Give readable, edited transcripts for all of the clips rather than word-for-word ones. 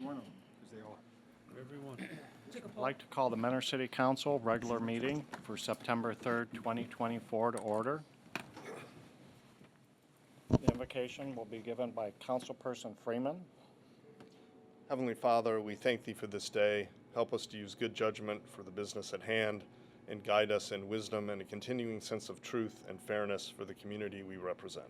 One of them, because they all. Everyone. I'd like to call the Mentor City Council regular meeting for September 3rd, 2024 to order. The invocation will be given by Councilperson Freeman. Heavenly Father, we thank Thee for this day. Help us to use good judgment for the business at hand and guide us in wisdom and a continuing sense of truth and fairness for the community we represent.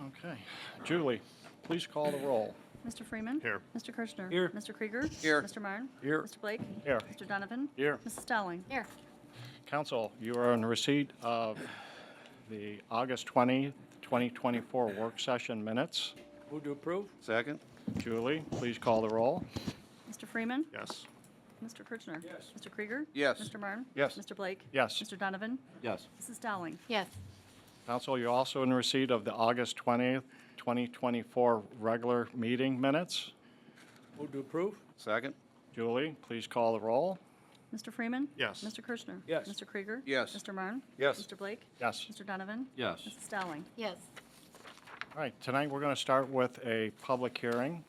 Okay. Julie, please call the roll. Mr. Freeman. Here. Mr. Kirchner. Here. Mr. Krieger. Here. Mr. Marne. Here. Mr. Blake. Here. Mr. Donovan. Here. Mrs. Dowling. Here. Council, you are in receipt of the August 20th, 2024 work session minutes. Move to approve? Second? Julie, please call the roll. Mr. Freeman. Yes. Mr. Kirchner. Yes. Mr. Krieger. Yes. Mr. Marne. Yes. Mr. Blake. Yes. Mr. Donovan. Yes. Mrs. Dowling. Yes. Council, you're also in receipt of the August 20th, 2024 regular meeting minutes. Move to approve? Second? Julie, please call the roll. Mr. Freeman. Yes. Mr. Kirchner. Yes. Mr. Krieger. Yes. Mr. Marne. Yes. Mr. Blake. Yes. Mr. Donovan. Yes. Mrs. Dowling. Yes. All right, tonight we're going to start with a public hearing.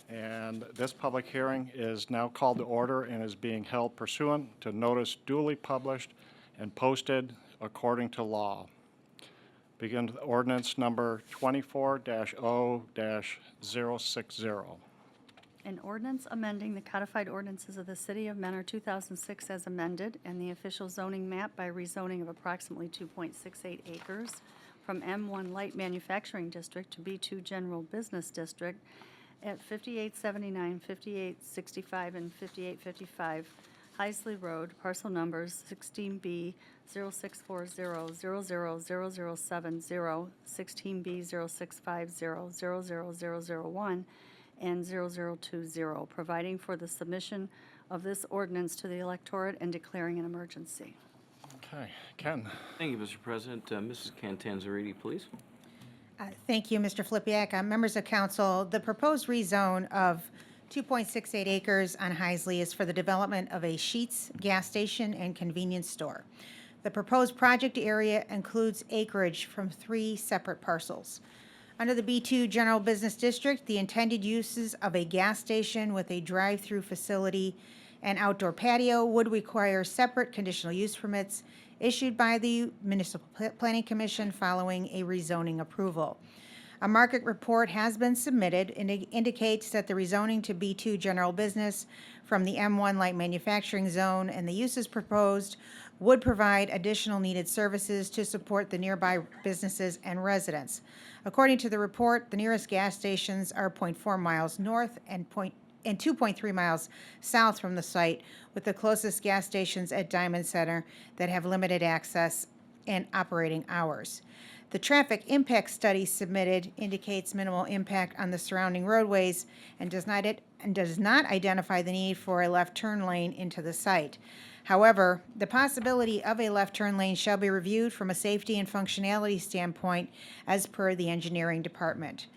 And this public hearing is now called to order and is being held pursuant to notice duly published and posted according to law. Begin with ordinance number 24-0-060. An ordinance amending the codified ordinances of the City of Mentor 2006 as amended and the official zoning map by rezoning of approximately 2.68 acres from M1 Light Manufacturing District to B2 General Business District at 5879, 5865, and 5855 Heisley Road, parcel numbers 16B 0640-00070, 16B 0650-00001, and 0020, providing for the submission of this ordinance to the electorate and declaring an emergency. Okay, Ken. Thank you, Mr. President. Mrs. Cantanzariti, please. Thank you, Mr. Flipiak. Members of council, the proposed rezone of 2.68 acres on Heisley is for the development of a Sheetz gas station and convenience store. The proposed project area includes acreage from 3 separate parcels. Under the B2 General Business District, the intended uses of a gas station with a drive-through facility and outdoor patio would require separate conditional use permits issued by the Municipal Planning Commission following a rezoning approval. A market report has been submitted and it indicates that the rezoning to B2 General Business from the M1 Light Manufacturing Zone and the uses proposed would provide additional needed services to support the nearby businesses and residents. According to the report, the nearest gas stations are 0.4 miles north and 2.3 miles south from the site, with the closest gas stations at Diamond Center that have limited access and operating hours. The traffic impact study submitted indicates minimal impact on the surrounding roadways and does not identify the need for a left turn lane into the site. However, the possibility of a left turn lane shall be reviewed from a safety and functionality standpoint as per the engineering department.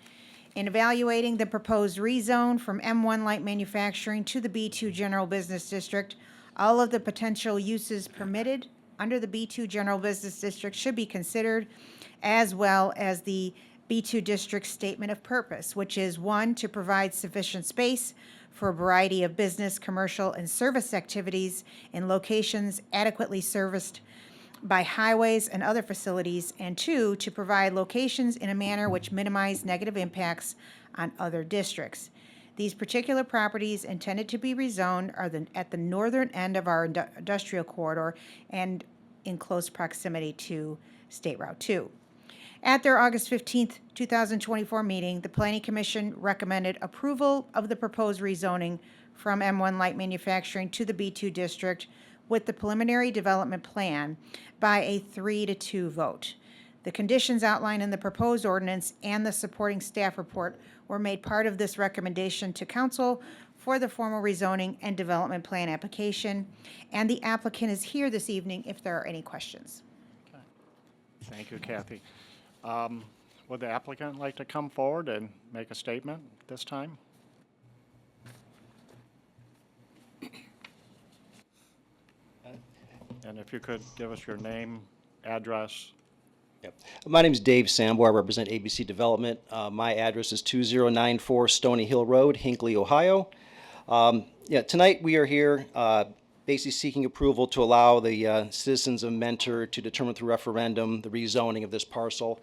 In evaluating the proposed rezone from M1 Light Manufacturing to the B2 General Business District, all of the potential uses permitted under the B2 General Business District should be considered, as well as the B2 District Statement of Purpose, which is 1, to provide sufficient space for a variety of business, commercial, and service activities in locations adequately serviced by highways and other facilities, and 2, to provide locations in a manner which minimize negative impacts on other districts. These particular properties intended to be rezoned are at the northern end of our industrial corridor and in close proximity to State Route 2. At their August 15th, 2024 meeting, the Planning Commission recommended approval of the proposed rezoning from M1 Light Manufacturing to the B2 district with the preliminary development plan by a 3-2 vote. The conditions outlined in the proposed ordinance and the supporting staff report were made part of this recommendation to council for the formal rezoning and development plan application, and the applicant is here this evening if there are any questions. Thank you, Kathy. Would the applicant like to come forward and make a statement this time? And if you could give us your name, address. Yep. My name is Dave Sambo. I represent ABC Development. My address is 2094 Stony Hill Road, Hinckley, Ohio. Tonight we are here basically seeking approval to allow the citizens of Mentor to determine through referendum the rezoning of this parcel.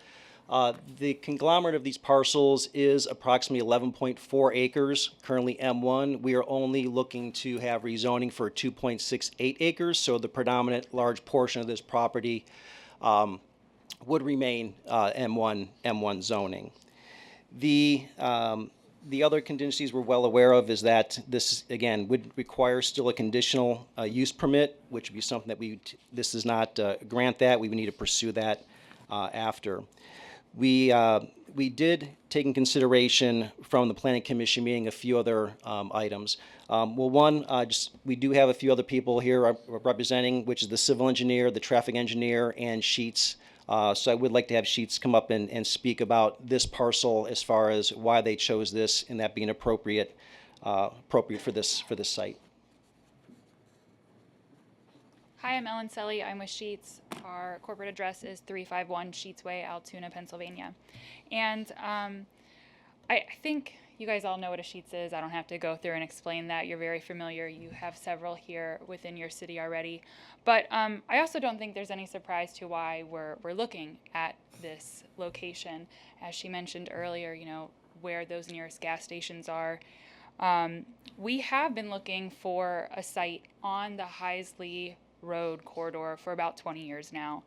The conglomerate of these parcels is approximately 11.4 acres, currently M1. We are only looking to have rezoning for 2.68 acres, so the predominant large portion of this property would remain M1 zoning. The other contingencies we're well aware of is that this, again, would require still a conditional use permit, which would be something that this does not grant that. We would need to pursue that after. We did take in consideration from the Planning Commission meeting a few other items. We do have a few other people here representing, which is the civil engineer, the traffic engineer, and Sheets. So I would like to have Sheets come up and speak about this parcel as far as why they chose this and that being appropriate for this site. Hi, I'm Ellen Selly. I'm with Sheets. Our corporate address is 351 Sheets Way, Altoona, Pennsylvania. And I think you guys all know what a Sheets is. I don't have to go through and explain that. You're very familiar. You have several here within your city already. But I also don't think there's any surprise to why we're looking at this location. As she mentioned earlier, you know, where those nearest gas stations are. We have been looking for a site on the Heisley Road corridor for about 20 years now.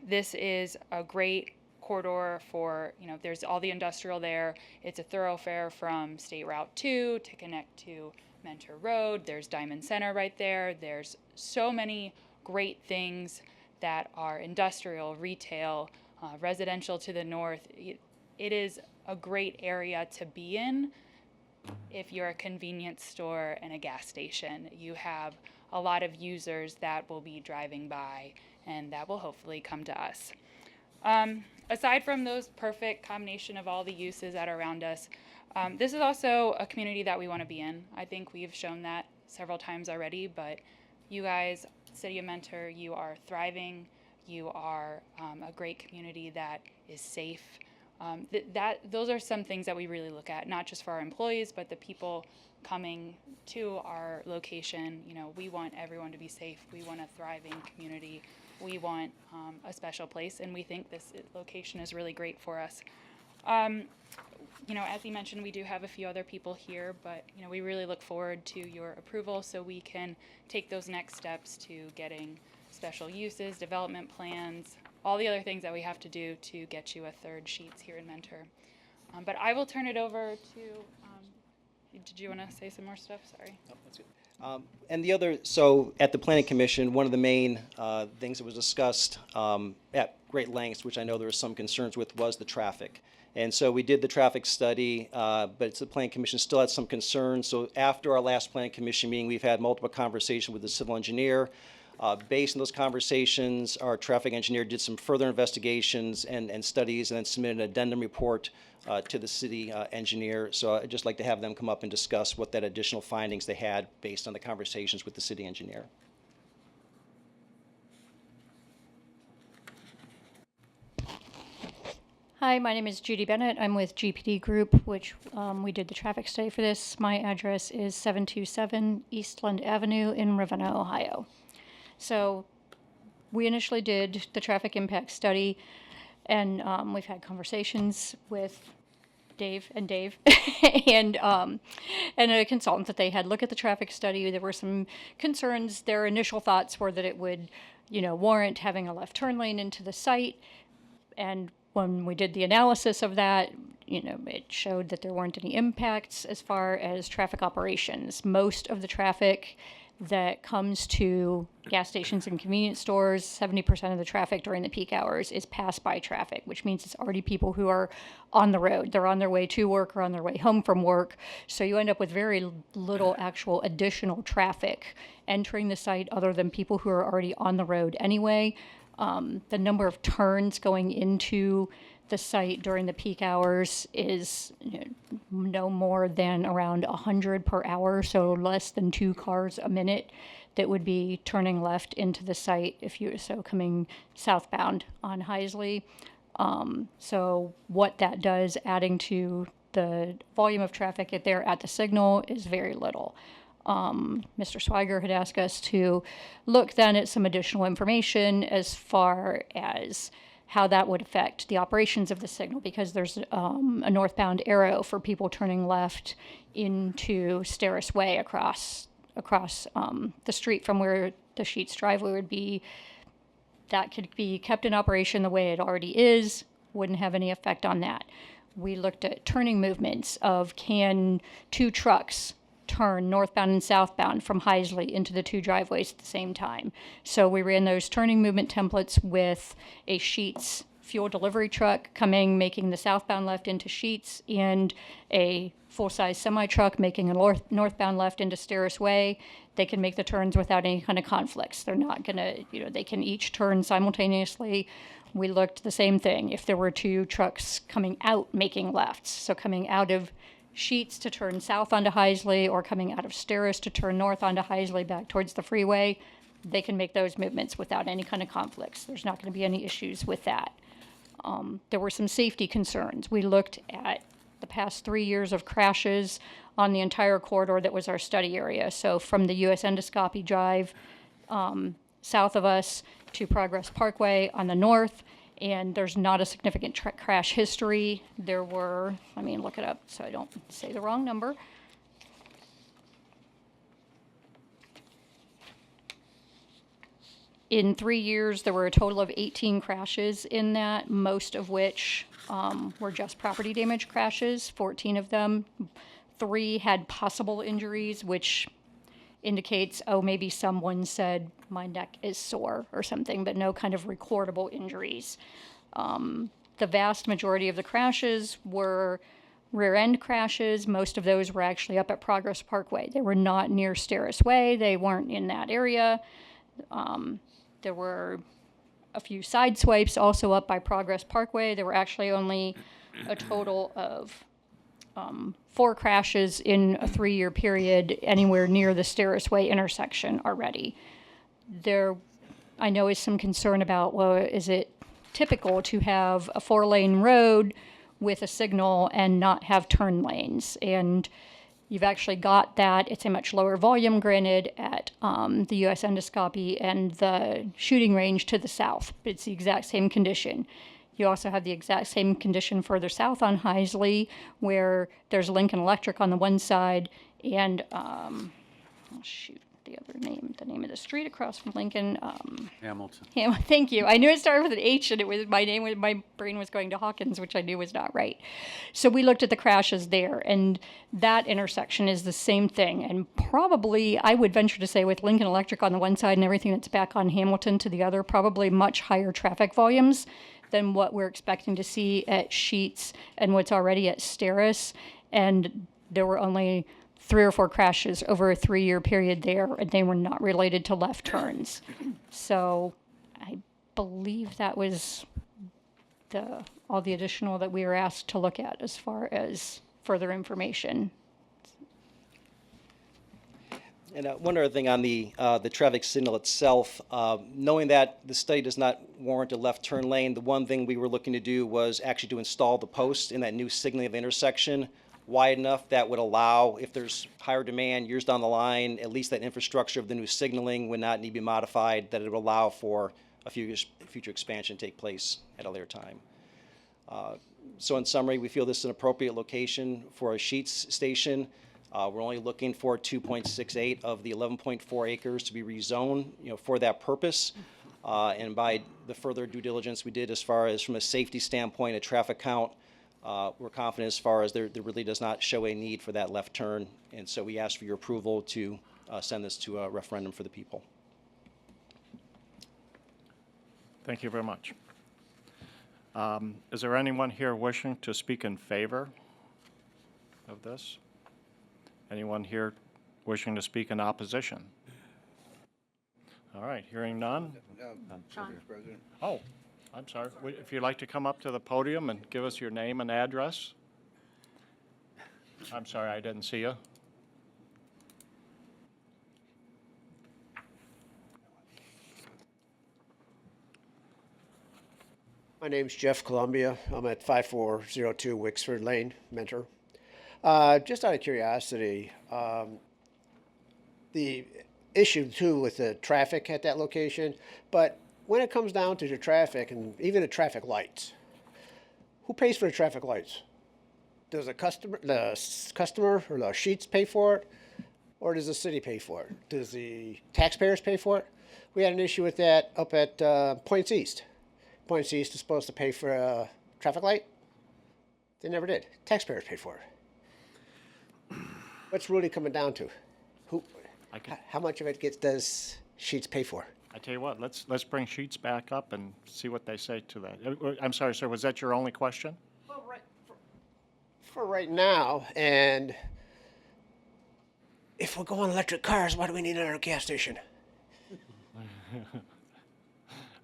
This is a great corridor for, you know, there's all the industrial there. It's a thoroughfare from State Route 2 to connect to Mentor Road. There's Diamond Center right there. There's so many great things that are industrial, retail, residential to the north. It is a great area to be in if you're a convenience store and a gas station. You have a lot of users that will be driving by and that will hopefully come to us. Aside from those perfect combination of all the uses that are around us, this is also a community that we want to be in. I think we've shown that several times already, but you guys, City of Mentor, you are thriving. You are a great community that is safe. Those are some things that we really look at, not just for our employees, but the people coming to our location. You know, we want everyone to be safe. We want a thriving community. We want a special place, and we think this location is really great for us. You know, as he mentioned, we do have a few other people here, but, you know, we really look forward to your approval so we can take those next steps to getting special uses, development plans, all the other things that we have to do to get you a third Sheets here in Mentor. But I will turn it over to, did you want to say some more stuff? Sorry. No, that's good. And the other, so at the Planning Commission, one of the main things that was discussed at great lengths, which I know there were some concerns with, was the traffic. And so we did the traffic study, but the Planning Commission still had some concerns. So after our last Planning Commission meeting, we've had multiple conversations with the civil engineer. Based on those conversations, our traffic engineer did some further investigations and studies and then submitted an addendum report to the city engineer. So I'd just like to have them come up and discuss what that additional findings they had based on the conversations with the city engineer. Hi, my name is Judy Bennett. I'm with GPD Group, which we did the traffic study for this. My address is 727 Eastland Avenue in Ravenna, Ohio. So we initially did the traffic impact study, and we've had conversations with Dave and and a consultant that they had look at the traffic study. There were some concerns. Their initial thoughts were that it would, you know, warrant having a left turn lane into the site. And when we did the analysis of that, you know, it showed that there weren't any impacts as far as traffic operations. Most of the traffic that comes to gas stations and convenience stores, 70% of the traffic during the peak hours is pass-by traffic, which means it's already people who are on the road. They're on their way to work or on their way home from work. So you end up with very little actual additional traffic entering the site other than people who are already on the road anyway. The number of turns going into the site during the peak hours is no more than around 100 per hour, so less than 2 cars a minute that would be turning left into the site if you, so coming southbound on Heisley. So what that does, adding to the volume of traffic there at the signal, is very little. Mr. Swiger had asked us to look then at some additional information as far as how that would affect the operations of the signal, because there's a northbound arrow for people turning left into Steris Way across the street from where the Sheets driveway would be. That could be kept in operation the way it already is, wouldn't have any effect on that. We looked at turning movements of, can two trucks turn northbound and southbound from Heisley into the two driveways at the same time? So we ran those turning movement templates with a Sheets fuel delivery truck coming, making the southbound left into Sheets, and a full-size semi-truck making a northbound left into Steris Way. They can make the turns without any kind of conflicts. They're not gonna, they can each turn simultaneously. We looked the same thing. If there were two trucks coming out making lefts, so coming out of Sheets to turn south onto Heisley, or coming out of Steris to turn north onto Heisley back towards the freeway, they can make those movements without any kind of conflicts. There's not going to be any issues with that. There were some safety concerns. We looked at the past 3 years of crashes on the entire corridor that was our study area. So from the U.S. Endoscopy Drive south of us to Progress Parkway on the north, and there's not a significant crash history. There were, let me look it up so I don't say the wrong number. In 3 years, there were a total of 18 crashes in that, most of which were just property damage crashes, 14 of them. 3 had possible injuries, which indicates, oh, maybe someone said my neck is sore or something, but no kind of recordable injuries. The vast majority of the crashes were rear end crashes. Most of those were actually up at Progress Parkway. They were not near Steris Way. They weren't in that area. There were a few side swipes also up by Progress Parkway. There were actually only a total of 4 crashes in a 3-year period anywhere near the Steris Way intersection already. There, I know, is some concern about, well, is it typical to have a 4-lane road with a signal and not have turn lanes? And you've actually got that. It's a much lower volume, granted, at the U.S. Endoscopy and the shooting range to the south. It's the exact same condition. You also have the exact same condition further south on Heisley, where there's Lincoln Electric on the one side, and the name of the street across from Lincoln. Hamilton. Yeah, thank you. I knew it started with an H, and it was my brain was going to Hawkins, which I knew was not right. So we looked at the crashes there, and that intersection is the same thing. And probably, I would venture to say, with Lincoln Electric on the one side and everything that's back on Hamilton to the other, probably much higher traffic volumes than what we're expecting to see at Sheets and what's already at Steris. And there were only 3 or 4 crashes over a 3-year period there, and they were not related to left turns. So I believe that was all the additional that we were asked to look at as far as further information. And one other thing on the traffic signal itself, knowing that the study does not warrant a left turn lane, the one thing we were looking to do was actually to install the post in that new signaling of the intersection wide enough that would allow, if there's higher demand years down the line, at least that infrastructure of the new signaling would not need to be modified, that it would allow for a future expansion to take place at a later time. So in summary, we feel this is an appropriate location for a Sheets station. We're only looking for 2.68 of the 11.4 acres to be rezoned, for that purpose. And by the further due diligence we did as far as from a safety standpoint, a traffic count, we're confident as far as there really does not show a need for that left turn. And so we ask for your approval to send this to a referendum for the people. Thank you very much. Is there anyone here wishing to speak in favor of this? Anyone here wishing to speak in opposition? All right, hearing none. John. Oh, I'm sorry. If you'd like to come up to the podium and give us your name and address. I'm sorry, I didn't see you. My name's Jeff Columbia. I'm at 5402 Wixford Lane, Mentor. Just out of curiosity, the issue too with the traffic at that location, but when it comes down to the traffic and even the traffic lights, who pays for the traffic lights? Does the customer or the Sheets pay for it, or does the city pay for it? Does the taxpayers pay for it? We had an issue with that up at Points East. Points East is supposed to pay for a traffic light. They never did. Taxpayers pay for it. What's really coming down to? How much of it does Sheets pay for? I tell you what, let's bring Sheets back up and see what they say to that. I'm sorry, sir, was that your only question? Well, for right now, and if we're going electric cars, why do we need another gas station?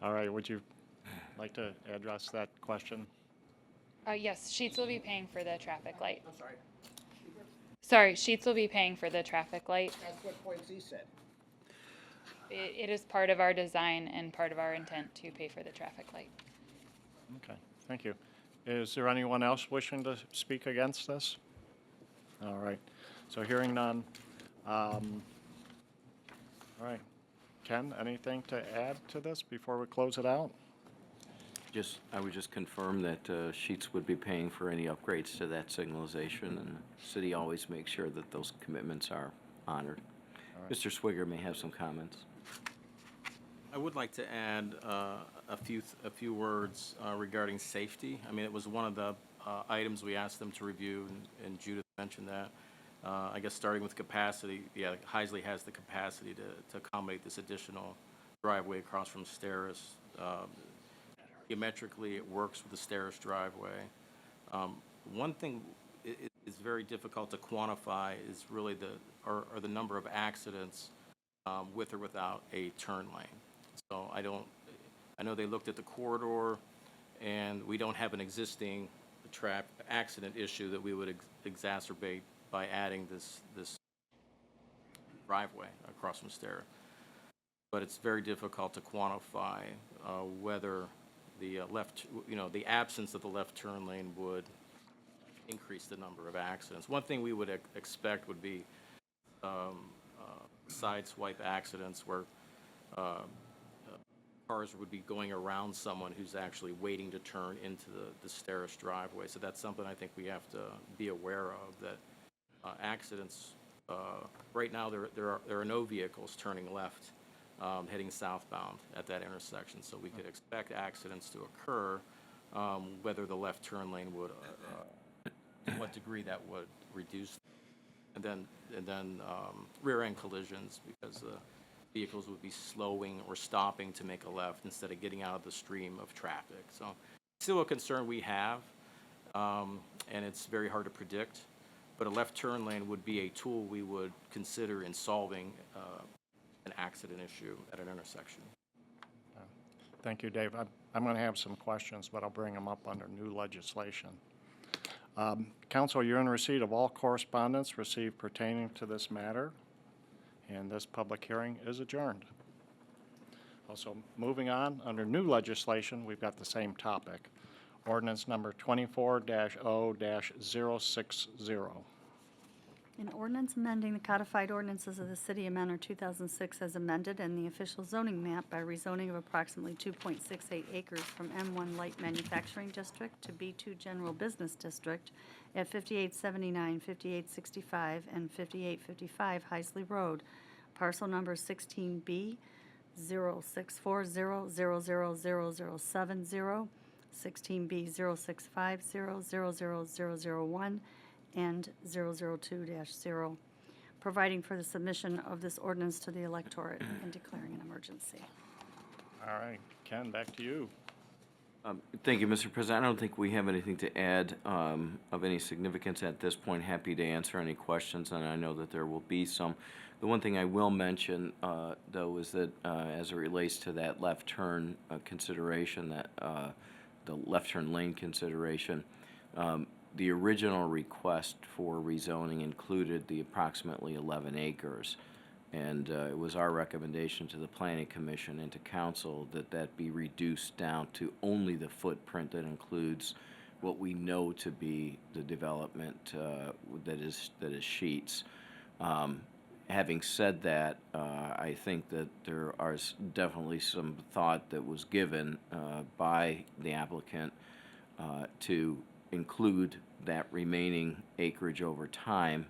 All right, would you like to address that question? Yes, Sheets will be paying for the traffic light. I'm sorry. Sorry, Sheets will be paying for the traffic light. That's what Points East said. It is part of our design and part of our intent to pay for the traffic light. Okay, thank you. Is there anyone else wishing to speak against this? All right, so hearing none. All right, Ken, anything to add to this before we close it out? I would just confirm that Sheets would be paying for any upgrades to that signalization, and the city always makes sure that those commitments are honored. Mr. Swigger may have some comments. I would like to add a few words regarding safety. I mean, it was one of the items we asked them to review, and Judith mentioned that. I guess starting with capacity, yeah, Heisley has the capacity to accommodate this additional driveway across from Steris. Geometrically, it works with the Steris driveway. One thing is very difficult to quantify is really the number of accidents with or without a turn lane. So I know they looked at the corridor, and we don't have an existing accident issue that we would exacerbate by adding this driveway across from Steris. But it's very difficult to quantify whether the the absence of the left turn lane would increase the number of accidents. One thing we would expect would be side swipe accidents where cars would be going around someone who's actually waiting to turn into the Steris driveway. So that's something I think we have to be aware of, that accidents, right now there are no vehicles turning left heading southbound at that intersection. So we could expect accidents to occur, whether the left turn lane would, to what degree that would reduce. And then rear end collisions, because vehicles would be slowing or stopping to make a left instead of getting out of the stream of traffic. So still a concern we have, and it's very hard to predict, but a left turn lane would be a tool we would consider in solving an accident issue at an intersection. Thank you, Dave. I'm going to have some questions, but I'll bring them up under new legislation. Council, you're in receipt of all correspondence received pertaining to this matter, and this public hearing is adjourned. Also, moving on, under new legislation, we've got the same topic. Ordinance number 24-0-060. An ordinance amending the codified ordinances of the City of Mentor 2006 as amended and the official zoning map by rezoning of approximately 2.68 acres from M1 Light Manufacturing District to B2 General Business District at 5879, 5865, and 5855 Heisley Road, parcel number 16B 0640000070, 16B 0650000001, and 002-0, providing for the submission of this ordinance to the electorate and declaring an emergency. All right, Ken, back to you. Thank you, Mr. President. I don't think we have anything to add of any significance at this point. Happy to answer any questions, and I know that there will be some. The one thing I will mention, though, is that as it relates to that left turn consideration, that the left turn lane consideration, the original request for rezoning included the approximately 11 acres. And it was our recommendation to the Planning Commission and to council that that be reduced down to only the footprint that includes what we know to be the development that is Sheets. Having said that, I think that there are definitely some thought that was given by the applicant to include that remaining acreage over time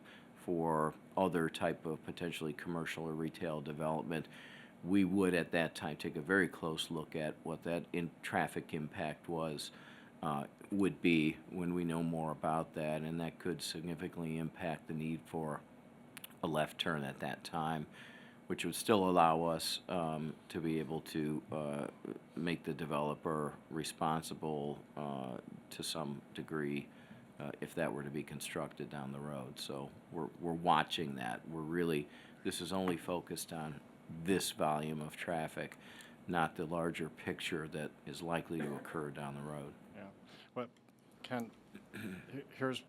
for other type of potentially commercial or retail development. We would at that time take a very close look at what that traffic impact would be when we know more about that, and that could significantly impact the need for a left turn at that time, which would still allow us to be able to make the developer responsible to some degree if that were to be constructed down the road. So we're watching that. This is only focused on this volume of traffic, not the larger picture that is likely to occur down the road. Yeah. But Ken, here's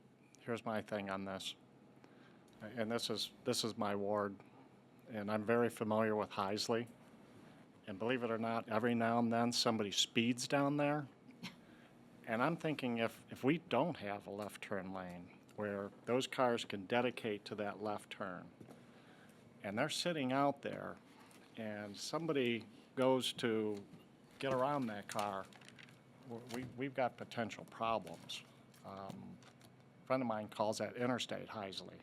my thing on this. And this is my ward, and I'm very familiar with Heisley. And believe it or not, every now and then somebody speeds down there. And I'm thinking if we don't have a left turn lane where those cars can dedicate to that left turn, and they're sitting out there, and somebody goes to get around that car, we've got potential problems. A friend of mine calls that Interstate Heisley,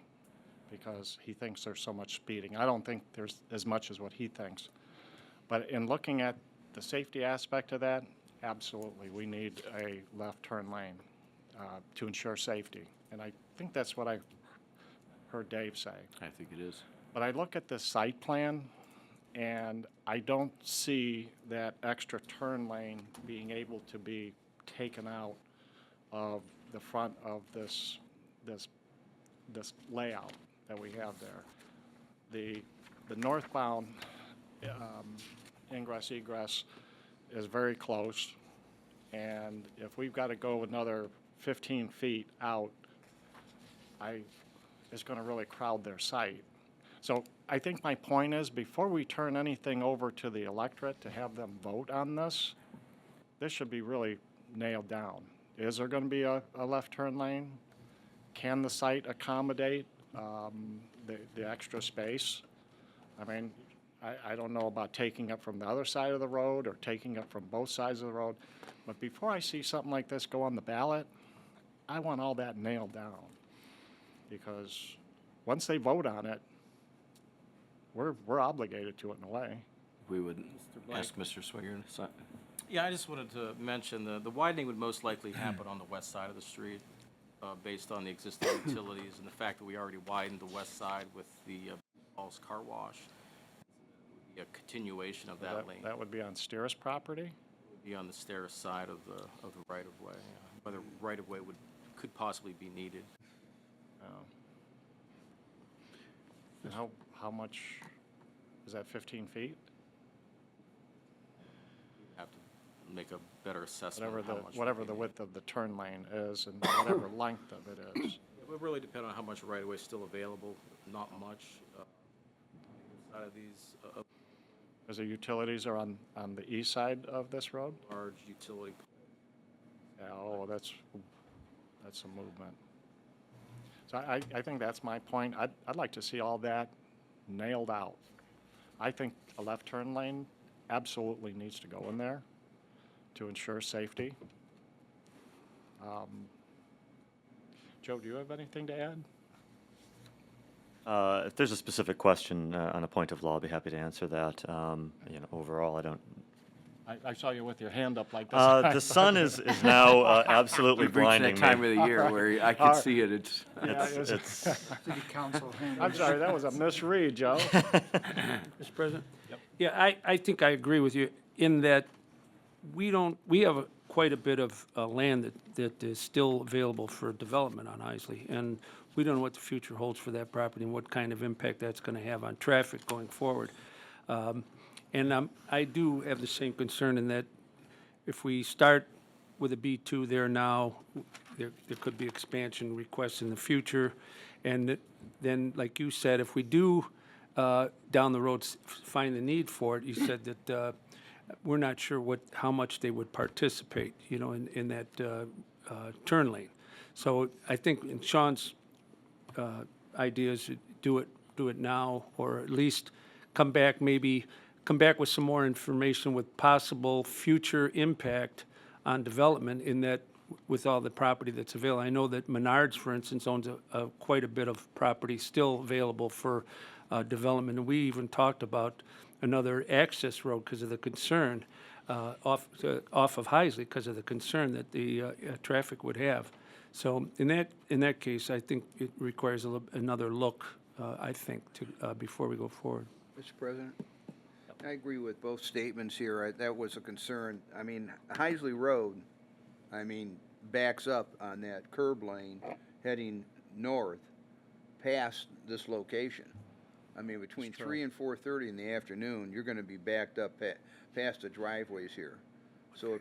because he thinks there's so much speeding. I don't think there's as much as what he thinks. But in looking at the safety aspect of that, absolutely, we need a left turn lane to ensure safety. And I think that's what I heard Dave say. I think it is. But I look at the site plan, and I don't see that extra turn lane being able to be taken out of the front of this layout that we have there. The northbound ingress egress is very close, and if we've got to go another 15 feet out, it's going to really crowd their site. So I think my point is, before we turn anything over to the electorate to have them vote on this, this should be really nailed down. Is there going to be a left turn lane? Can the site accommodate the extra space? I mean, I don't know about taking up from the other side of the road or taking up from both sides of the road, but before I see something like this go on the ballot, I want all that nailed down. Because once they vote on it, we're obligated to it in a way. We would ask Mr. Swigger to sign. Yeah, I just wanted to mention the widening would most likely happen on the west side of the street, based on the existing utilities and the fact that we already widened the west side with the Paul's Car Wash. A continuation of that lane. That would be on Steeris property? Be on the Steeris side of the right-of-way. Whether right-of-way could possibly be needed. And how much, is that 15 feet? Have to make a better assessment of how much. Whatever the width of the turn lane is and whatever length of it is. It would really depend on how much right-of-way is still available, not much. Out of these As the utilities are on the east side of this road? large utility. Yeah, oh, that's some movement. So I think that's my point. I'd like to see all that nailed out. I think a left turn lane absolutely needs to go in there to ensure safety. Joe, do you have anything to add? If there's a specific question on a point of law, I'll be happy to answer that. Overall, I don't. I saw you with your hand up like this. The sun is now absolutely We've reached blinding that time me. of the year where I can see it. It's It's City Council I'm sorry, that was a misread, Joe. Mr. President? Yeah, I think I agree with you in that we have quite a bit of land that is still available for development on Isley, and we don't know what the future holds for that property and what kind of impact that's going to have on traffic going forward. And I do have the same concern in that if we start with a B2 there now, there could be expansion requests in the future. And then, like you said, if we do down the road find the need for it, you said that we're not sure how much they would participate, in that turn lane. So I think in Sean's idea is to do it now, or at least come back with some more information with possible future impact on development in that with all the property that's available. I know that Menards, for instance, owns quite a bit of property still available for development. And we even talked about another access road because of the concern off of Heisley, because of the concern that the traffic would have. So in that case, I think it requires another look, I think, before we go forward. Mr. President, I agree with both statements here. That was a concern. I mean, Heisley Road, backs up on that curb lane heading north past this location. Between 3 and 4:30 in the afternoon, you're going to be backed up past the driveways here. So it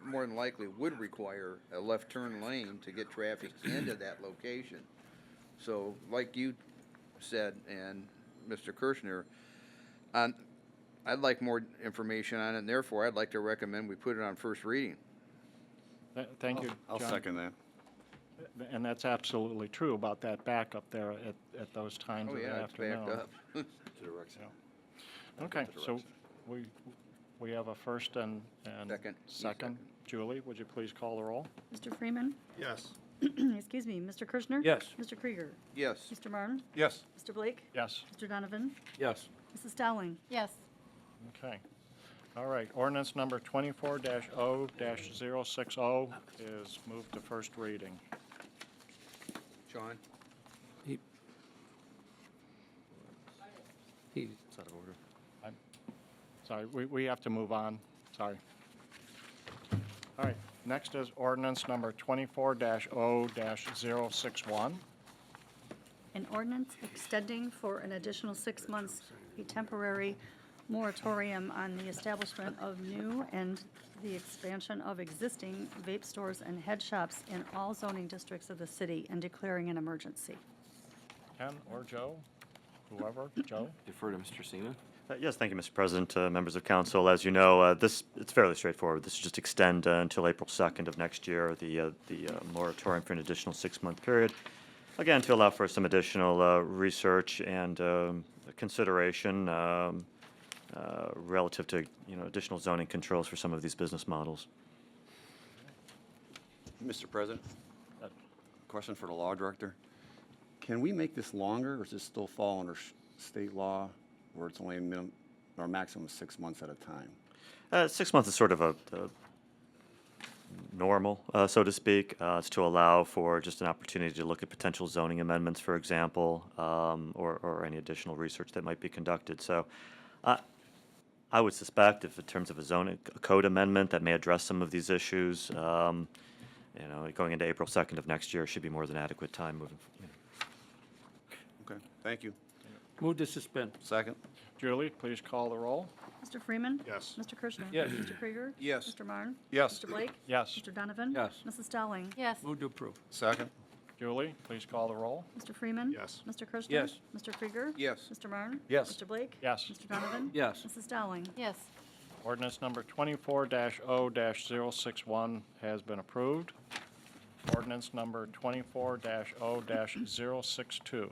more than likely would require a left turn lane to get traffic into that location. So like you said, and Mr. Kirschner, I'd like more information on it, and therefore I'd like to recommend we put it on first reading. Thank you, I'll John. second that. And that's absolutely true about that backup there at those times Oh, of the yeah, it's afternoon. backed up. Okay, so we have a first and Second. Julie, would you please call the roll? Mr. Freeman? Yes. Excuse me, Mr. Kirschner? Yes. Mr. Krieger? Yes. Mr. Marne? Yes. Mr. Blake? Yes. Mr. Donovan? Yes. Mrs. Dowling? Yes. Okay. All right, ordinance number 24-0-060 is moved to first reading. Sean? He, It's out of order. Sorry, we have to move on, sorry. All right, next is ordinance number 24-0-061. An ordinance extending for an additional 6 months a temporary moratorium on the establishment of new and the expansion of existing vape stores and head shops in all zoning districts of the city and declaring an emergency. Ken or Joe? Whoever, Joe? Defer to Mr. Seaman. Yes, thank you, Mr. President, members of council. As you know, it's fairly straightforward. This is just extend until April 2nd of next year, the moratorium for an additional 6-month period. Again, to allow for some additional research and consideration relative to, additional zoning controls for some of these business models. Mr. President, question for the law director. Can we make this longer, or does this still fall under state law, where it's only a minimum or maximum of 6 months at a time? 6 months is sort of a normal, so to speak. It's to allow for just an opportunity to look at potential zoning amendments, for example, or any additional research that might be conducted. So I would suspect if in terms of a zoning code amendment that may address some of these issues, going into April 2nd of next year should be more than adequate time moving forward. Okay, thank you. move to suspend. Second? Julie, please call the roll. Mr. Freeman? Yes. Mr. Kirschner? Yes. Mr. Krieger? Yes. Mr. Marne? Yes. Mr. Blake? Yes. Mr. Donovan? Yes. Mrs. Dowling? Yes. Move to approve. Second? Julie, please call the roll. Mr. Freeman? Yes. Mr. Kirschner? Yes. Mr. Krieger? Yes. Mr. Marne? Yes. Mr. Blake? Yes. Mr. Donovan? Yes. Mrs. Dowling? Yes. Ordinance number 24-0-061 has been approved. Ordinance number 24-0-062.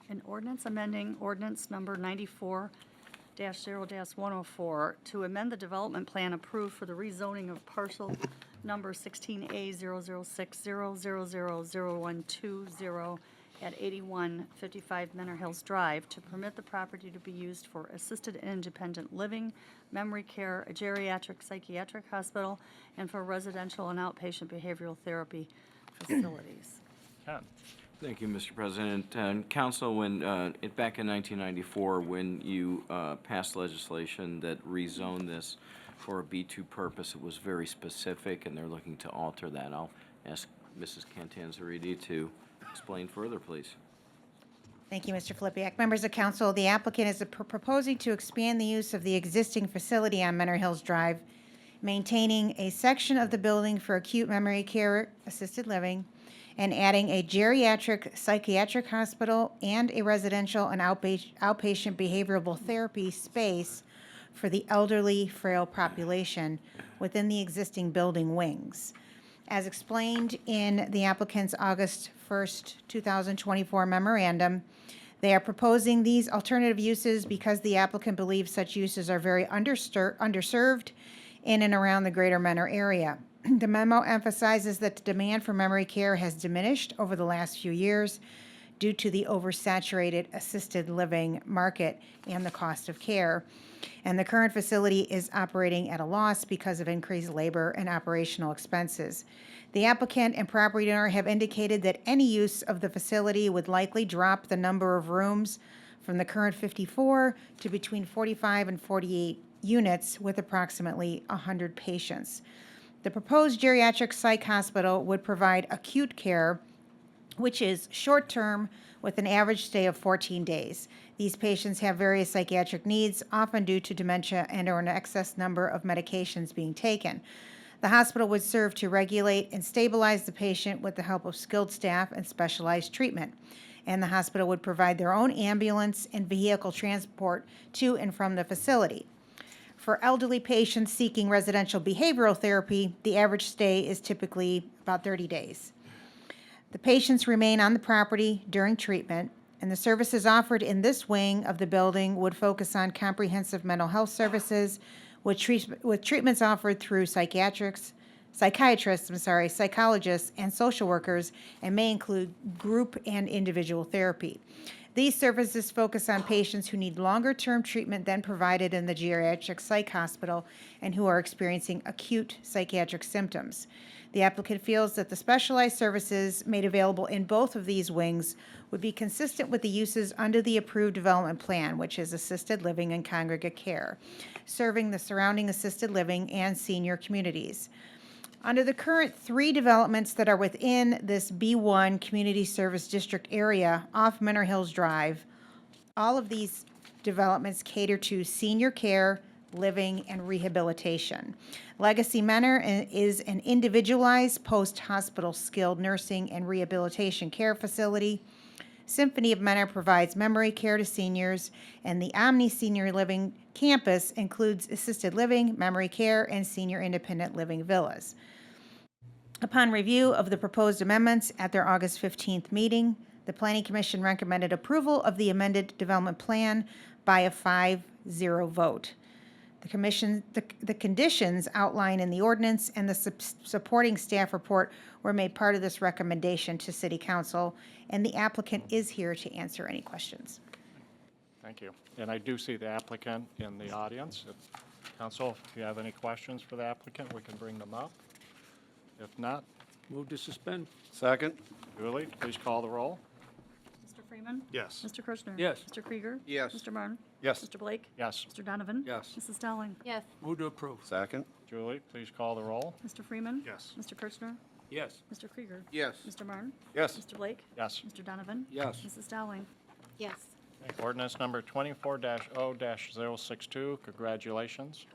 An ordinance amending ordinance number 94-0-104 to amend the development plan approved for the rezoning of parcel number 16A00600000120 at 8155 Menor Hills Drive to permit the property to be used for assisted and independent living, memory care, a geriatric psychiatric hospital, and for residential and outpatient behavioral therapy facilities. Ken? Thank you, Mr. President. And Council, when, back in 1994, when you passed legislation that rezoned this for a B2 purpose, it was very specific, and they're looking to alter that. I'll ask Mrs. Cantanzariti to explain further, please. Thank you, Mr. Flipiak. Members of council, the applicant is proposing to expand the use of the existing facility on Menor Hills Drive, maintaining a section of the building for acute memory care assisted living and adding a geriatric psychiatric hospital and a residential and outpatient behavioral therapy space for the elderly, frail population within the existing building wings. As explained in the applicant's August 1st, 2024 memorandum, they are proposing these alternative uses because the applicant believes such uses are very underserved in and around the greater Mentor area. The memo emphasizes that the demand for memory care has diminished over the last few years due to the oversaturated assisted living market and the cost of care. And the current facility is operating at a loss because of increased labor and operational expenses. The applicant and property owner have indicated that any use of the facility would likely drop the number of rooms from the current 54 to between 45 and 48 units with approximately 100 patients. The proposed geriatric psych hospital would provide acute care, which is short-term with an average stay of 14 days. These patients have various psychiatric needs, often due to dementia and/or an excess number of medications being taken. The hospital would serve to regulate and stabilize the patient with the help of skilled staff and specialized treatment. And the hospital would provide their own ambulance and vehicle transport to and from the facility. For elderly patients seeking residential behavioral therapy, the average stay is typically about 30 days. The patients remain on the property during treatment, and the services offered in this wing of the building would focus on comprehensive mental health services, with treatments offered through psychiatrists, psychologists, and social workers, and may include group and individual therapy. These services focus on patients who need longer-term treatment than provided in the geriatric psych hospital and who are experiencing acute psychiatric symptoms. The applicant feels that the specialized services made available in both of these wings would be consistent with the uses under the approved development plan, which is assisted living and congregate care, serving the surrounding assisted living and senior communities. Under the current 3 developments that are within this B1 Community Service District area off Mentor Hills Drive, all of these developments cater to senior care, living, and rehabilitation. Legacy Mentor is an individualized post-hospital skilled nursing and rehabilitation care facility. Symphony of Mentor provides memory care to seniors, and the Omni Senior Living campus includes assisted living, memory care, and senior independent living villas. Upon review of the proposed amendments at their August 15th meeting, the Planning Commission recommended approval of the amended development plan by a 5-0 vote. The conditions outlined in the ordinance and the supporting staff report were made part of this recommendation to City Council, and the applicant is here to answer any questions. Thank you. And I do see the applicant in the audience. Council, if you have any questions for the applicant, we can bring them up. If not, Move to suspend. Second? Julie, please call the roll. Mr. Freeman. Yes. Mr. Kirschner. Yes. Mr. Krieger. Yes. Mr. Marne. Yes. Mr. Blake. Yes. Mr. Donovan. Yes. Mrs. Dowling. Yes. Move to approve. Second? Julie, please call the roll. Mr. Freeman. Yes. Mr. Kirschner. Yes. Mr. Krieger. Yes. Mr. Marne. Yes. Mr. Blake. Yes. Mr. Donovan. Yes. Mrs. Dowling. Yes. Ordinance number 24-0-062, congratulations.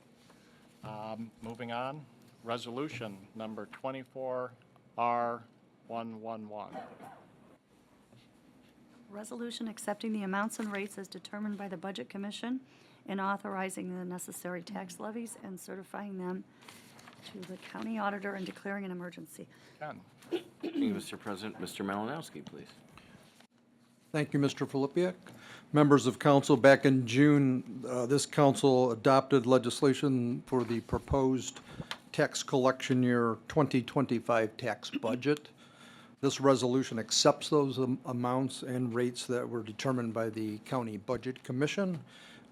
Moving on, resolution number 24R111. Resolution accepting the amounts and rates as determined by the Budget Commission and authorizing the necessary tax levies and certifying them to the county auditor and declaring an emergency. Ken? Thank you, Mr. President. Mr. Malinowski, please. Thank you, Mr. Filipiak. Members of council, back in June, this council adopted legislation for the proposed tax collection year 2025 tax budget. This resolution accepts those amounts and rates that were determined by the County Budget Commission.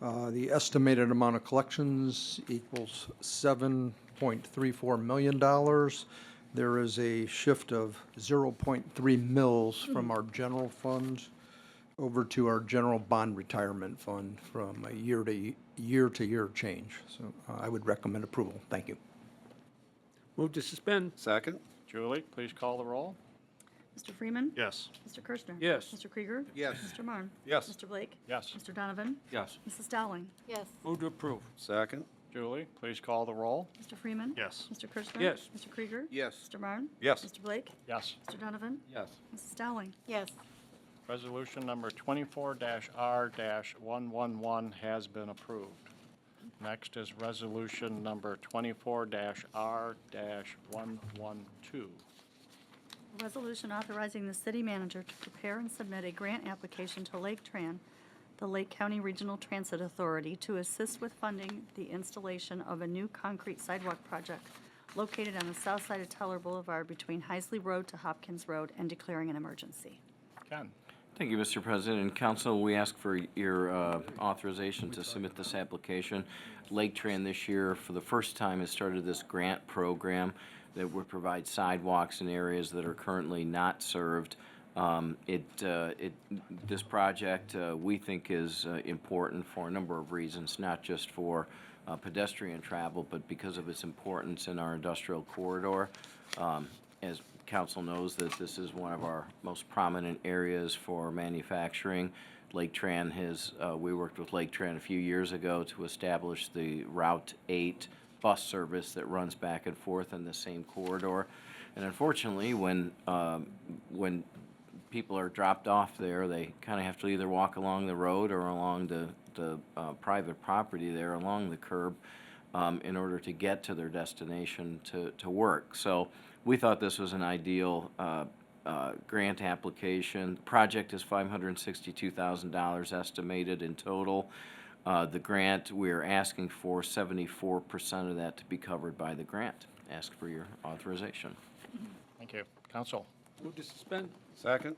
The estimated amount of collections equals $7.34 million. There is a shift of 0.3 mils from our general fund over to our general bond retirement fund from a year to year change. So I would recommend approval. Thank you. Move to suspend. Second? Julie, please call the roll. Mr. Freeman. Yes. Mr. Kirschner. Yes. Mr. Krieger. Yes. Mr. Marne. Yes. Mr. Blake. Yes. Mr. Donovan. Yes. Mrs. Dowling. Yes. Move to approve. Second? Julie, please call the roll. Mr. Freeman. Yes. Mr. Kirschner. Yes. Mr. Krieger. Yes. Mr. Marne. Yes. Mr. Blake. Yes. Mr. Donovan. Yes. Mrs. Dowling. Yes. Resolution number 24-R-111 has been approved. Next is resolution number 24-R-112. A resolution authorizing the city manager to prepare and submit a grant application to Lake Tran, the Lake County Regional Transit Authority, to assist with funding the installation of a new concrete sidewalk project located on the south side of Teller Boulevard between Heisley Road to Hopkins Road and declaring an emergency. Ken? Thank you, Mr. President. And Council, we ask for your authorization to submit this application. Lake Tran this year, for the first time, has started this grant program that would provide sidewalks in areas that are currently not served. This project, we think, is important for a number of reasons, not just for pedestrian travel, but because of its importance in our industrial corridor. As Council knows, that this is one of our most prominent areas for manufacturing. Lake Tran has, we worked with Lake Tran a few years ago to establish the Route 8 bus service that runs back and forth in the same corridor. And unfortunately, when people are dropped off there, they kind of have to either walk along the road or along the private property there, along the curb, in order to get to their destination to work. So we thought this was an ideal grant application. The project is $562,000 estimated in total. The grant, we're asking for 74% of that to be covered by the grant. Ask for your authorization. Thank you. Council? Move to suspend? Second?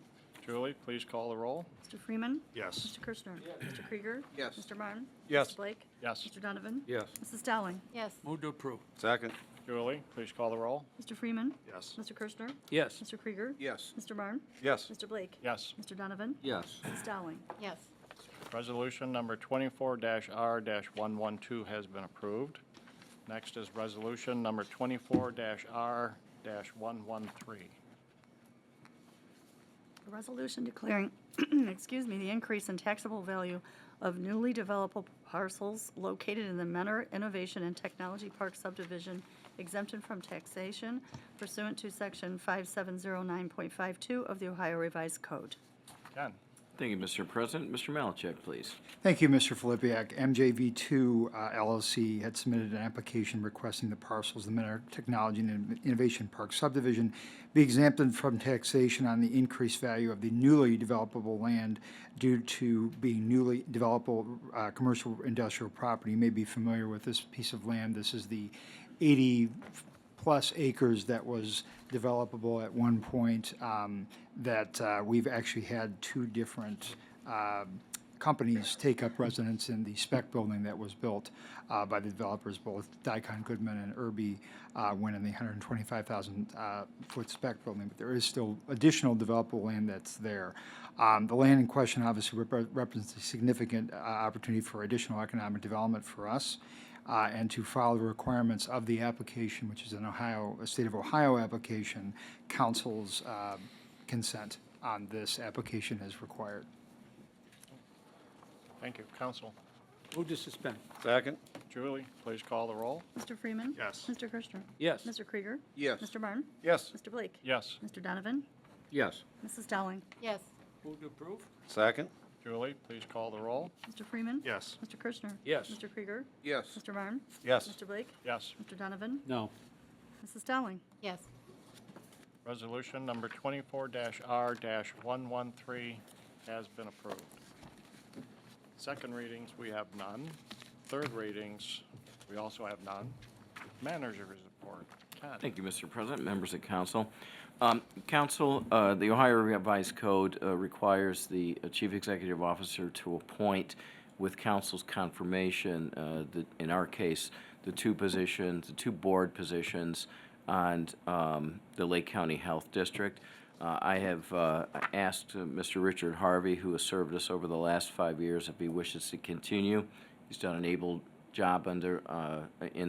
Julie, please call the roll. Mr. Freeman. Yes. Mr. Kirschner. Mr. Krieger. Yes. Mr. Marne. Yes. Mr. Blake. Yes. Mr. Donovan. Yes. Mrs. Dowling. Yes. Move to approve? Second? Julie, please call the roll. Mr. Freeman. Yes. Mr. Kirschner. Yes. Mr. Krieger. Yes. Mr. Marne. Yes. Mr. Blake. Yes. Mr. Donovan. Yes. Mrs. Dowling. Yes. Resolution number 24-R-112 has been approved. Next is resolution number 24-R-113. A resolution declaring, excuse me, the increase in taxable value of newly developable parcels located in the Menor Innovation and Technology Park subdivision exempted from taxation pursuant to Section 5709.52 of the Ohio Revised Code. Ken? Thank you, Mr. President. Mr. Malachek, please. Thank you, Mr. Filipiak. MJV2 LLC had submitted an application requesting the parcels, the Menor Technology and Innovation Park subdivision, be exempted from taxation on the increased value of the newly developable land due to being newly developable commercial industrial property. You may be familiar with this piece of land. This is the 80-plus acres that was developable at one point that we've actually had two different companies take up residence in the spec building that was built by the developers, both Dicon Goodman and Irby, went in the 125,000 foot spec building, but there is still additional developable land that's there. The land in question obviously represents a significant opportunity for additional economic development for us. And to follow the requirements of the application, which is an a state of Ohio application, council's consent on this application is required. Thank you. Council? Move to suspend? Second? Julie, please call the roll. Mr. Freeman. Yes. Mr. Kirschner. Yes. Mr. Krieger. Yes. Mr. Marne. Yes. Mr. Blake. Yes. Mr. Donovan. Yes. Mrs. Dowling. Yes. Move to approve? Second? Julie, please call the roll. Mr. Freeman. Yes. Mr. Kirschner. Yes. Mr. Krieger. Yes. Mr. Marne. Yes. Mr. Blake. Yes. Mr. Donovan. No. Mrs. Dowling. Yes. Resolution number 24-R-113 has been approved. Second readings, we have none. Third readings, we also have none. Manager's report. Ken? Thank you, Mr. President, members of council. Council, the Ohio Revised Code requires the Chief Executive Officer to appoint, with council's confirmation, in our case, the two board positions on the Lake County Health District. I have asked Mr. Richard Harvey, who has served us over the last 5 years, if he wishes to continue. He's done an able job in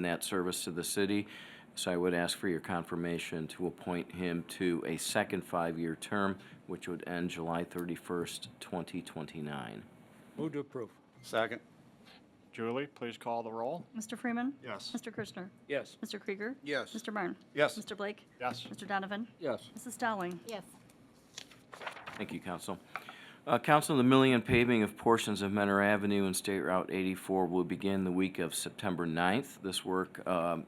that service to the city. So I would ask for your confirmation to appoint him to a second 5-year term, which would end July 31st, 2029. Move to approve? Second? Julie, please call the roll. Mr. Freeman. Yes. Mr. Kirchner. Yes. Mr. Krieger. Yes. Mr. Byrne. Yes. Mr. Blake. Yes. Mr. Donovan. Yes. Mrs. Dowling. Yes. Thank you, Council. Council, the milling and paving of portions of Menor Avenue and State Route 84 will begin the week of September 9th.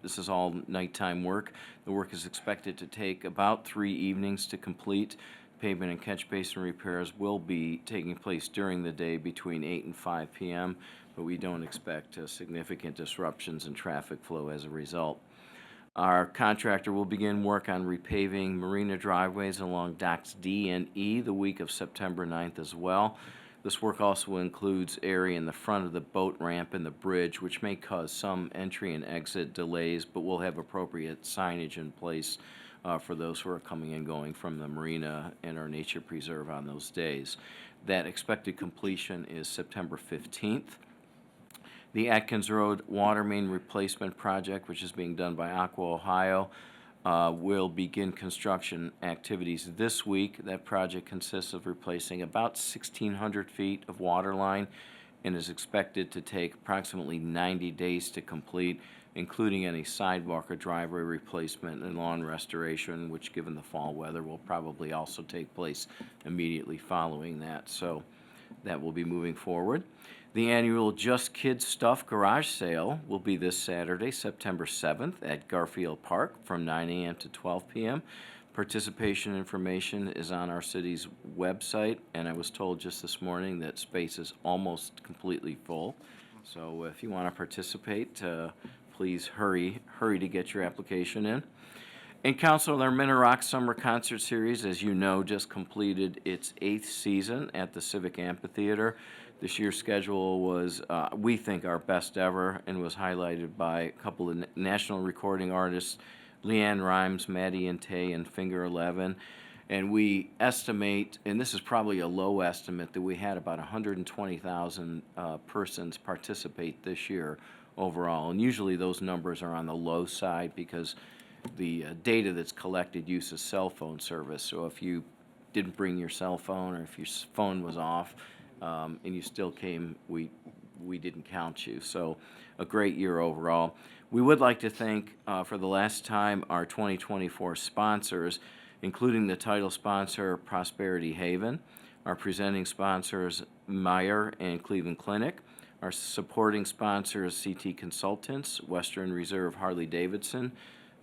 This is all nighttime work. The work is expected to take about 3 evenings to complete. Pavement and catch basin repairs will be taking place during the day between 8 and 5 p.m., but we don't expect significant disruptions in traffic flow as a result. Our contractor will begin work on repaving marina driveways along docks D and E the week of September 9th as well. This work also includes area in the front of the boat ramp and the bridge, which may cause some entry and exit delays, but we'll have appropriate signage in place for those who are coming and going from the marina and our nature preserve on those days. That expected completion is September 15th. The Atkins Road Water Main Replacement Project, which is being done by Aqua Ohio, will begin construction activities this week. That project consists of replacing about 1,600 feet of water line and is expected to take approximately 90 days to complete, including any sidewalk or driveway replacement and lawn restoration, which, given the fall weather, will probably also take place immediately following that. So that will be moving forward. The annual Just Kids Stuff garage sale will be this Saturday, September 7th at Garfield Park from 9 a.m. to 12 p.m. Participation information is on our city's website, and I was told just this morning that space is almost completely full. So if you want to participate, please hurry to get your application in. And Council, our Menor Rock Summer Concert Series, as you know, just completed its 8th season at the Civic Amphitheater. This year's schedule was, we think, our best ever and was highlighted by a couple of national recording artists, Leanne Rhymes, Maddie and Tay, and Finger 11. And we estimate, and this is probably a low estimate, that we had about 120,000 persons participate this year overall. And usually those numbers are on the low side because the data that's collected uses cell phone service. So if you didn't bring your cell phone or if your phone was off and you still came, we didn't count you. So a great year overall. We would like to thank for the last time our 2024 sponsors, including the title sponsor Prosperity Haven, our presenting sponsors Meyer and Cleveland Clinic, our supporting sponsors CT Consultants, Western Reserve Harley-Davidson,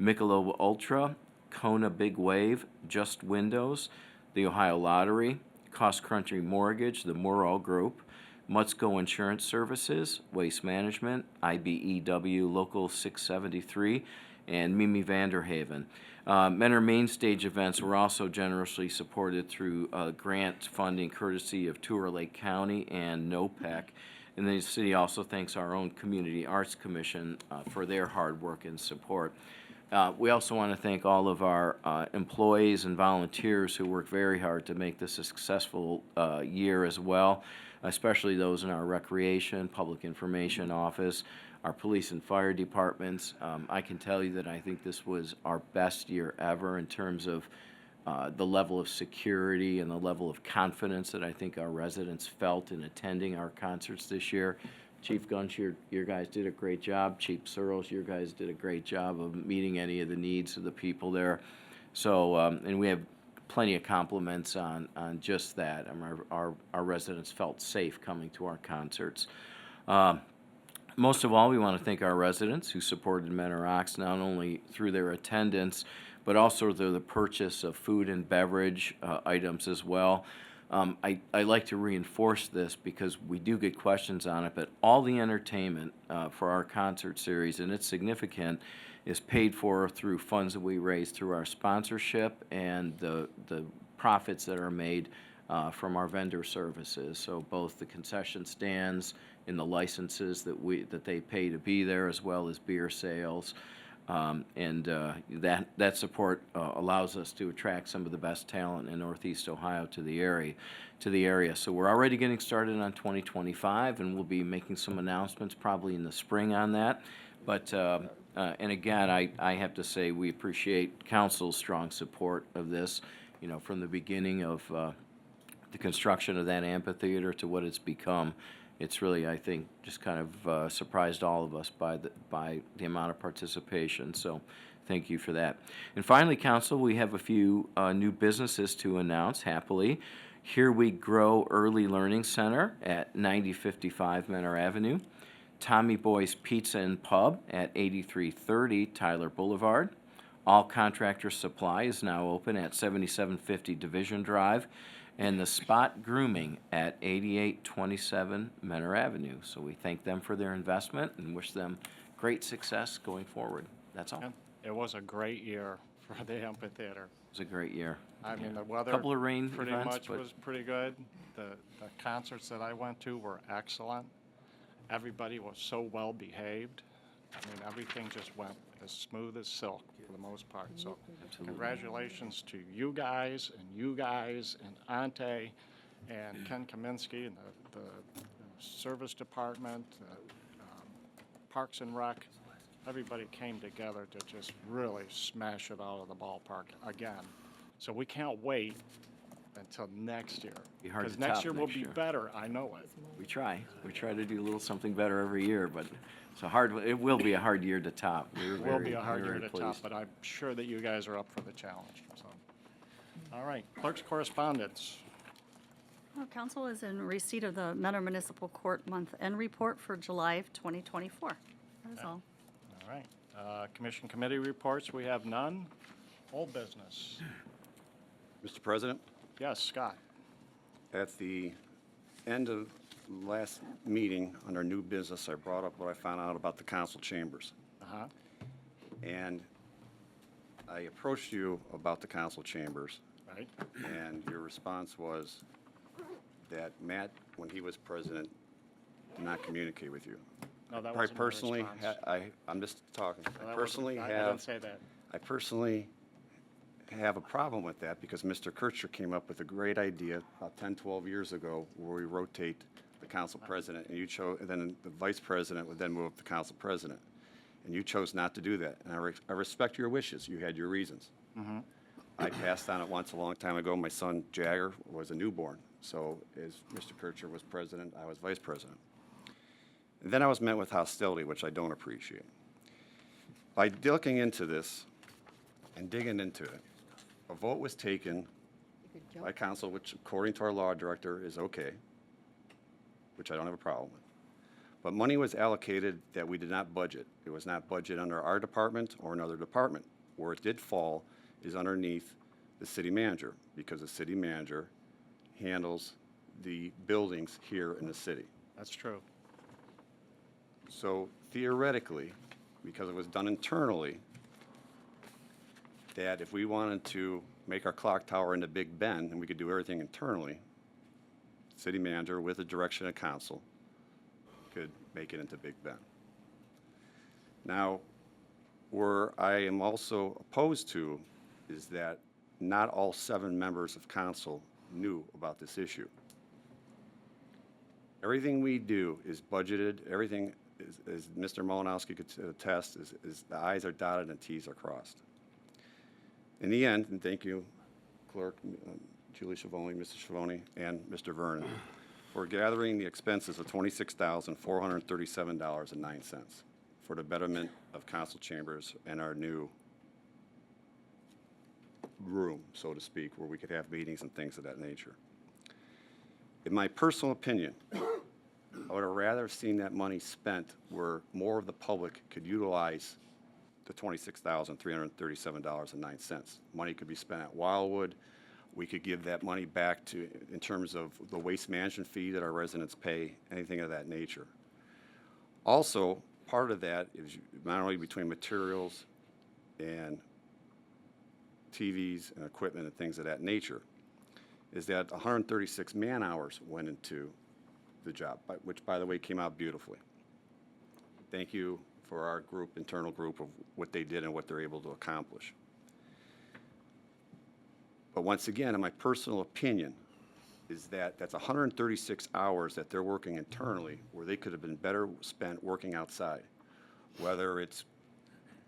Michelob Ultra, Kona Big Wave, Just Windows, the Ohio Lottery, Cost Country Mortgage, the Morrall Group, Mutzko Insurance Services, Waste Management, IBEW Local 673, and Mimi Vanderhaven. Menor Main Stage events were also generously supported through grant funding courtesy of Tour Lake County and NOPEC. And the city also thanks our own Community Arts Commission for their hard work and support. We also want to thank all of our employees and volunteers who work very hard to make this a successful year as well, especially those in our recreation, public information office, our police and fire departments. I can tell you that I think this was our best year ever in terms of the level of security and the level of confidence that I think our residents felt in attending our concerts this year. Chief Gunch, your guys did a great job. Chief Searles, your guys did a great job of meeting any of the needs of the people there. So, and we have plenty of compliments on just that. Our residents felt safe coming to our concerts. Most of all, we want to thank our residents who supported Menor Rocks not only through their attendance, but also through the purchase of food and beverage items as well. I like to reinforce this because we do get questions on it, but all the entertainment for our concert series, and it's significant, is paid for through funds that we raise through our sponsorship and the profits that are made from our vendor services. So both the concession stands and the licenses that they pay to be there, as well as beer sales. That support allows us to attract some of the best talent in Northeast Ohio to the area. So we're already getting started on 2025, and we'll be making some announcements probably in the spring on that. But and again, I have to say we appreciate council's strong support of this. You know, from the beginning of the construction of that amphitheater to what it's become. it's really, I think, just kind of surprised all of us by the amount of participation. So thank you for that. And finally, council, we have a few new businesses to announce, happily. Here We Grow Early Learning Center at 9055 Menor Avenue. Tommy Boy's Pizza and Pub at 8330 Tyler Boulevard. All Contractor Supply is now open at 7750 Division Drive. And The Spot Grooming at 8827 Menor Avenue. So we thank them for their investment and wish them great success going forward. That's all. And it was a great year for the amphitheater. It was a great year. I mean, the weather. Couple of rain pretty events, much but was pretty good. The concerts that I went to were excellent. Everybody was so well behaved. I mean, everything just went as smooth as silk for the most part. So congratulations to you guys and Ante and Ken Kaminsky and the service department, Parks and Rec. Everybody came together to just really smash it out of the ballpark again. So we can't wait until next year. Be hard Because to next top year will next be year. better, I know it. we try. We try to do a little something better every year, but it will be a hard year to top. We're It will very, be a hard very year to top, pleased. but I'm sure that you guys are up for the challenge, so. All right, clerk's correspondence. Well, council is in receipt of the Menor Municipal Court month-end report for July of 2024. That is all. All right, commission committee reports, we have none. Old business. Mr. President, Yes, Scott. at the end of last meeting, under new business, I brought up what I found out about the council chambers. Uh-huh. And I approached you about the council chambers, Right? and your response was that Matt, when he was president, did not communicate with you. No, that I wasn't my personally, response. I'm just talking. No, I that wasn't- personally I have. didn't say that. I personally have a problem with that because Mr. Kircher came up with a great idea about 10, 12 years ago where we rotate the council president and you chose, and then the vice president would then move up to council president. And you chose not to do that. And I respect your wishes. You had your reasons. I passed on it once a long time ago. My son Jagger was a newborn. So as Mr. Kircher was president, I was vice president. And then I was met with hostility, which I don't appreciate. By looking into this and digging into it, a vote was taken by council, which according to our law director is okay, which I don't have a problem with. But money was allocated that we did not budget. It was not budgeted under our department or another department. Where it did fall is underneath the city manager, because the city manager handles the buildings here in the city. That's true. So theoretically, because it was done internally, that if we wanted to make our clock tower into Big Ben, and we could do everything internally, city manager with the direction of council could make it into Big Ben. Now, where I am also opposed to is that not all 7 members of council knew about this issue. Everything we do is budgeted, everything, as Mr. Malinowski could attest, is the i's are dotted and t's are crossed. In the end, and thank you, Clerk Julie Schiavone, Mr. Schiavone, and Mr. Vernon, for gathering the expenses of $26,437.09 for the betterment of council chambers and our new room, so to speak, where we could have meetings and things of that nature. In my personal opinion, I would have rather seen that money spent where more of the public could utilize the $26,337.09. Money could be spent at Wildwood. We could give that money back to, in terms of the waste management fee that our residents pay, anything of that nature. Also, part of that is not only between materials and TVs and equipment and things of that nature, is that 136 man-hours went into the job, which, by the way, came out beautifully. Thank you for our group, internal group, of what they did and what they're able to accomplish. But once again, in my personal opinion, is that that's 136 hours that they're working internally where they could have been better spent working outside. Whether it's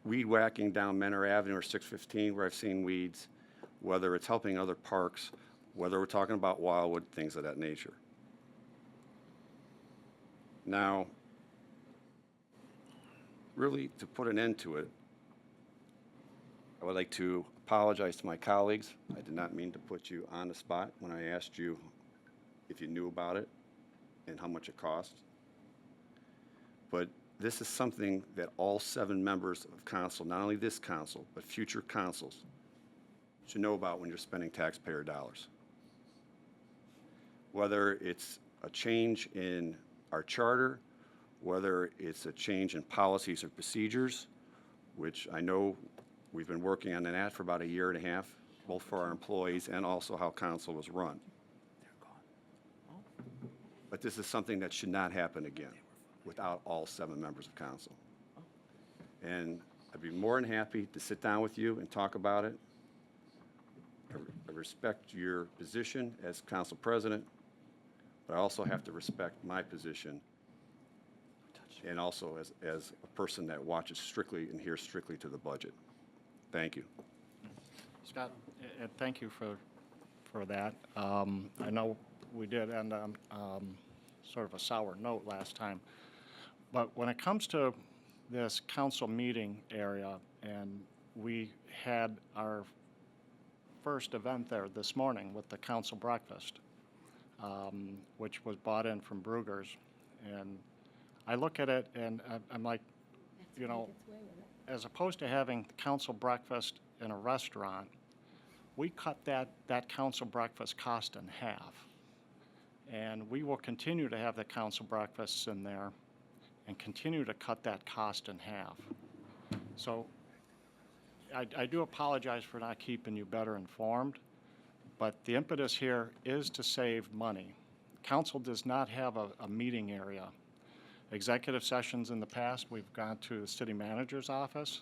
weed whacking down Menor Avenue or 615 where I've seen weeds, whether it's helping other parks, whether we're talking about Wildwood, things of that nature. Now, really, to put an end to it, I would like to apologize to my colleagues. I did not mean to put you on the spot when I asked you if you knew about it and how much it cost. But this is something that all 7 members of council, not only this council, but future councils, should know about when you're spending taxpayer dollars. Whether it's a change in our charter, whether it's a change in policies or procedures, which I know we've been working on that for about a year and a half, both for our employees and also how council was run. But this is something that should not happen again without all 7 members of council. And I'd be more than happy to sit down with you and talk about it. I respect your position as council president, but I also have to respect my position and also as a person that watches strictly and hears strictly to the budget. Thank you. Scott, and thank you for that. I know we did end on sort of a sour note last time, but when it comes to this council meeting area, and we had our first event there this morning with the council breakfast, which was bought in from Brugger's, and I look at it and I'm like, you know, as opposed to having council breakfast in a restaurant, we cut that council breakfast cost in half. And we will continue to have the council breakfasts in there and continue to cut that cost in half. So I do apologize for not keeping you better informed, but the impetus here is to save money. Council does not have a meeting area. Executive sessions in the past, we've gone to the city manager's office.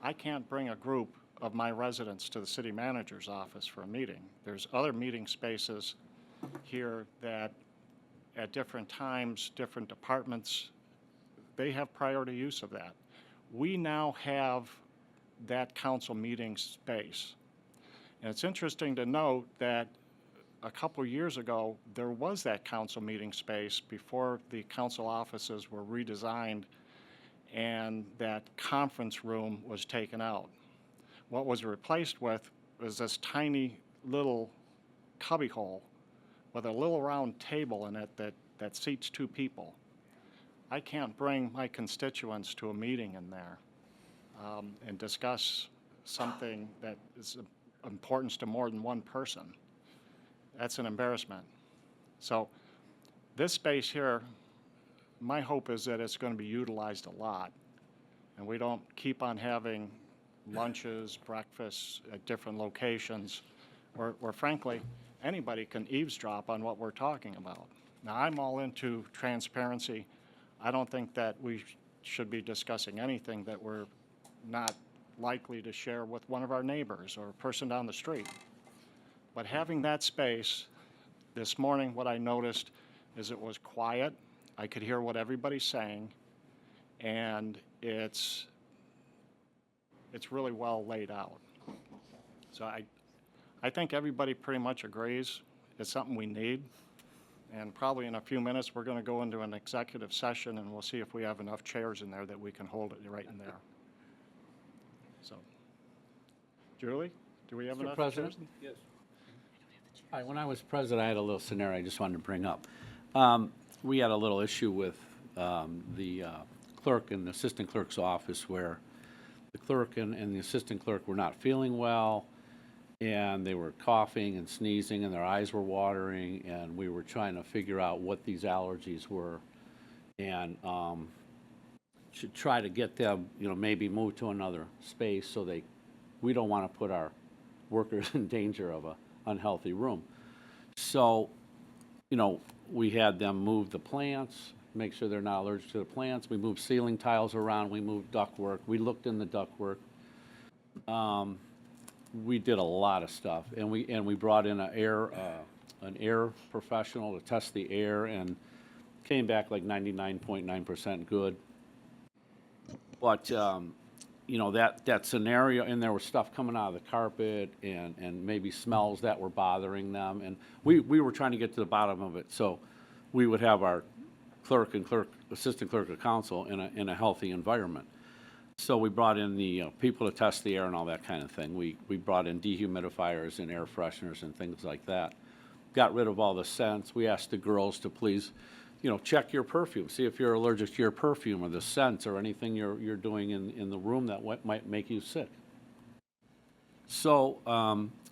I can't bring a group of my residents to the city manager's office for a meeting. There's other meeting spaces here that at different times, different departments, they have priority use of that. We now have that council meeting space. And it's interesting to note that a couple years ago, there was that council meeting space before the council offices were redesigned and that conference room was taken out. What was replaced with was this tiny little cubbyhole with a little round table in it that seats 2 people. I can't bring my constituents to a meeting in there and discuss something that is of importance to more than one person. That's an embarrassment. So this space here, my hope is that it's going to be utilized a lot, and we don't keep on having lunches, breakfasts at different locations where frankly, anybody can eavesdrop on what we're talking about. Now, I'm all into transparency. I don't think that we should be discussing anything that we're not likely to share with one of our neighbors or a person down the street. But having that space, this morning what I noticed is it was quiet. I could hear what everybody's saying, and it's really well laid out. So I think everybody pretty much agrees it's something we need. And probably in a few minutes, we're going to go into an executive session, and we'll see if we have enough chairs in there that we can hold it right in there. So, Julie, do we have enough President? chairs? Yes. Hi, when I was president, I had a little scenario I just wanted to bring up. We had a little issue with the clerk and the assistant clerk's office where the clerk and the assistant clerk were not feeling well, and they were coughing and sneezing, and their eyes were watering, and we were trying to figure out what these allergies were, and should try to get them, maybe move to another space so we don't want to put our workers in danger of a unhealthy room. So, we had them move the plants, make sure they're not allergic to the plants. We moved ceiling tiles around. We moved ductwork. We looked in the ductwork. We did a lot of stuff, and we brought in an air professional to test the air, and came back like 99.9% good. But that scenario, and there was stuff coming out of the carpet and maybe smells that were bothering them, and we were trying to get to the bottom of it. So we would have our clerk and assistant clerk of council in a healthy environment. So we brought in the people to test the air and all that kind of thing. We brought in dehumidifiers and air fresheners and things like that. Got rid of all the scents. We asked the girls to please, check your perfume. See if you're allergic to your perfume or the scents or anything you're doing in the room that might make you sick. So,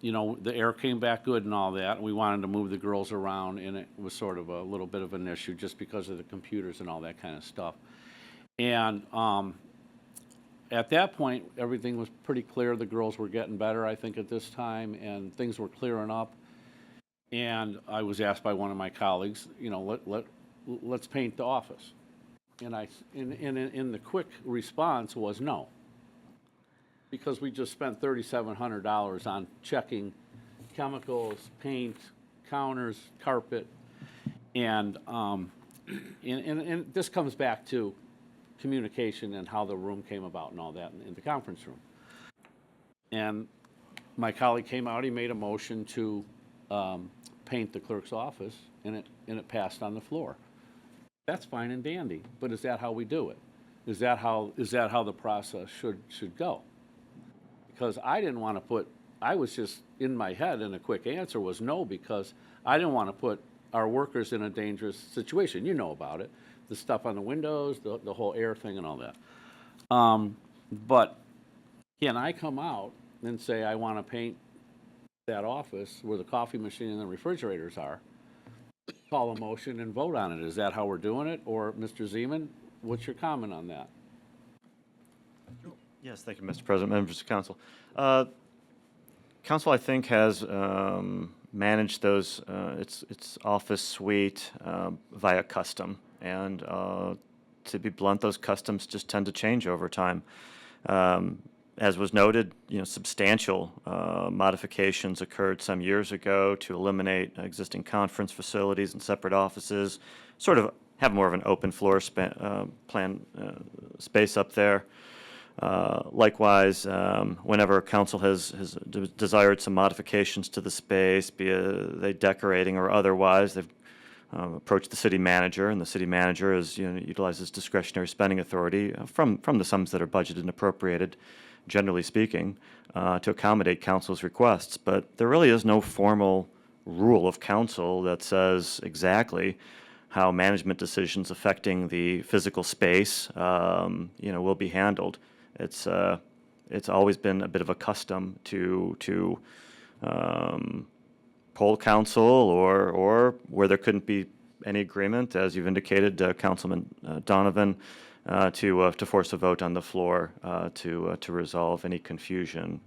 the air came back good and all that, and we wanted to move the girls around, and it was sort of a little bit of an issue just because of the computers and all that kind of stuff. And at that point, everything was pretty clear. The girls were getting better, I think, at this time, and things were clearing up. And I was asked by one of my colleagues, let's paint the office. And in the quick response was no. Because we just spent $3,700 on checking chemicals, paint, counters, carpet, and this comes back to communication and how the room came about and all that in the conference room. And my colleague came out, he made a motion to paint the clerk's office, and it passed on the floor. That's fine and dandy, but is that how we do it? Is that how the process should go? Because I didn't want to I was just in my head, and a quick answer was no, because I didn't want to put our workers in a dangerous situation. You know about it, the stuff on the windows, the whole air thing and all that. But can I come out and say I want to paint that office where the coffee machine and the refrigerators are, call a motion and vote on it? Is that how we're doing it? Or, Mr. Zeman, what's your comment on that? Yes, thank you, Mr. President, members of council. Council, I think, has managed those its office suite via custom, and to be blunt, those customs just tend to change over time. As was noted, substantial modifications occurred some years ago to eliminate existing conference facilities and separate offices, sort of have more of an open floor plan space up there. Likewise, whenever council has desired some modifications to the space, be they decorating or otherwise, they've approached the city manager, and the city manager utilizes discretionary spending authority from the sums that are budgeted and appropriated, generally speaking, to accommodate council's requests. But there really is no formal rule of council that says exactly how management decisions affecting the physical space, will be handled. It's always been a bit of a custom to poll council or where there couldn't be any agreement, as you've indicated, Councilman Donovan, to force a vote on the floor to resolve any confusion,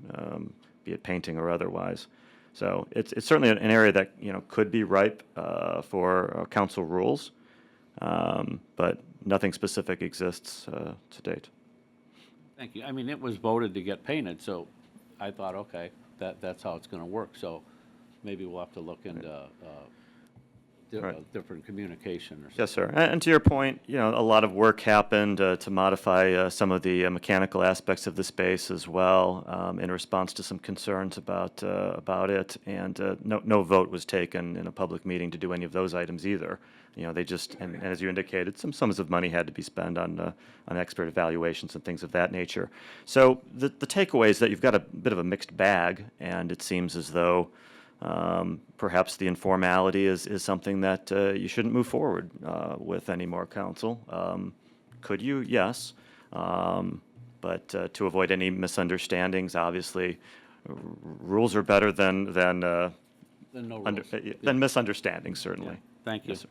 be it painting or otherwise. So it's certainly an area that could be ripe for council rules, but nothing specific exists to date. Thank you. I mean, it was voted to get painted, so I thought, okay, that's how it's going to work. So maybe we'll have to look into different communication or something. Yes, sir. And to your point, a lot of work happened to modify some of the mechanical aspects of the space as well, in response to some concerns about it. And no vote was taken in a public meeting to do any of those items either. They just, and as you indicated, some sums of money had to be spent on expert evaluations and things of that nature. So the takeaway is that you've got a bit of a mixed bag, and it seems as though perhaps the informality is something that you shouldn't move forward with anymore, council. Could you? Yes. But to avoid any misunderstandings, obviously, rules are better than no rules. Than misunderstandings, certainly. Yeah. Thank you. Yes, sir.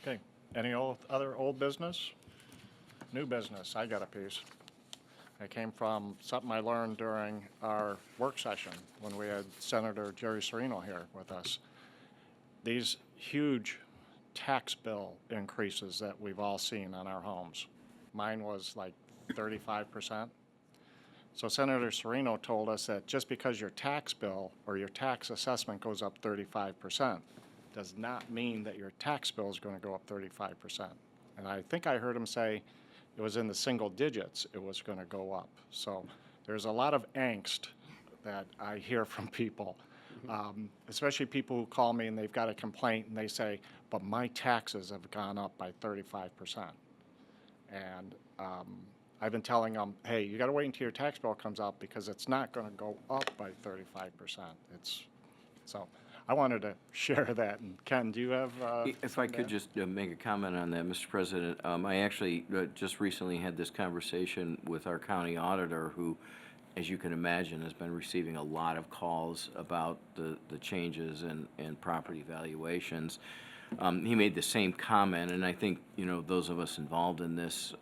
Okay, any other old business? New business, I got a piece. It came from something I learned during our work session when we had Senator Jerry Serino here with us. These huge tax bill increases that we've all seen on our homes. Mine was like 35%. So Senator Serino told us that just because your tax bill or your tax assessment goes up 35% does not mean that your tax bill is going to go up 35%. And I think I heard him say it was in the single digits it was going to go up. So there's a lot of angst that I hear from people Especially people who call me and they've got a complaint and they say, but my taxes have gone up by 35%. And I've been telling them, hey, you got to wait until your tax bill comes out because it's not going to go up by 35%. So I wanted to share that. And Ken, do you have? If I could just make a comment on that, Mr. President, I actually just recently had this conversation with our county auditor who, as you can imagine, has been receiving a lot of calls about the changes in property valuations. He made the same comment, and I think, those of us involved in this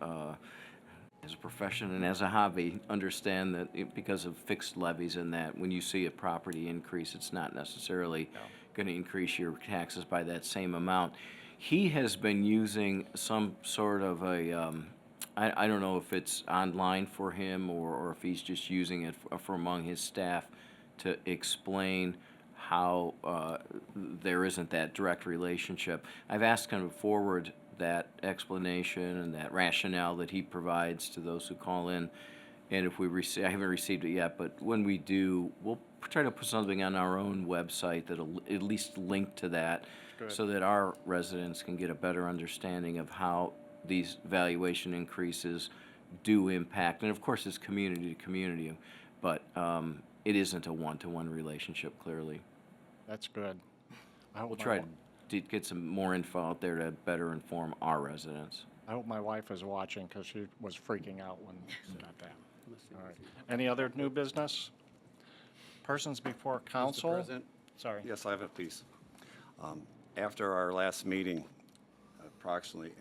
as a profession and as a hobby understand that because of fixed levies and that when you see a property increase, it's not necessarily going to increase your taxes by that same amount. He has been using some sort of a, I don't know if it's online for him or if he's just using it for among his staff to explain how there isn't that direct relationship. I've asked him to forward that explanation and that rationale that he provides to those who call in. And if we receive, I haven't received it yet, but when we do, we'll try to put something on our own website that'll at least link to that so that our residents can get a better understanding of how these valuation increases do impact. And of course, it's community to community, but it isn't a one-to-one relationship, clearly. That's good. We'll try to get some more info out there to better inform our residents. I hope my wife is watching because she was freaking out when she got that. All right. Any other new business? Persons before council? Mr. President? Sorry. Yes, I have it, please. After our last meeting,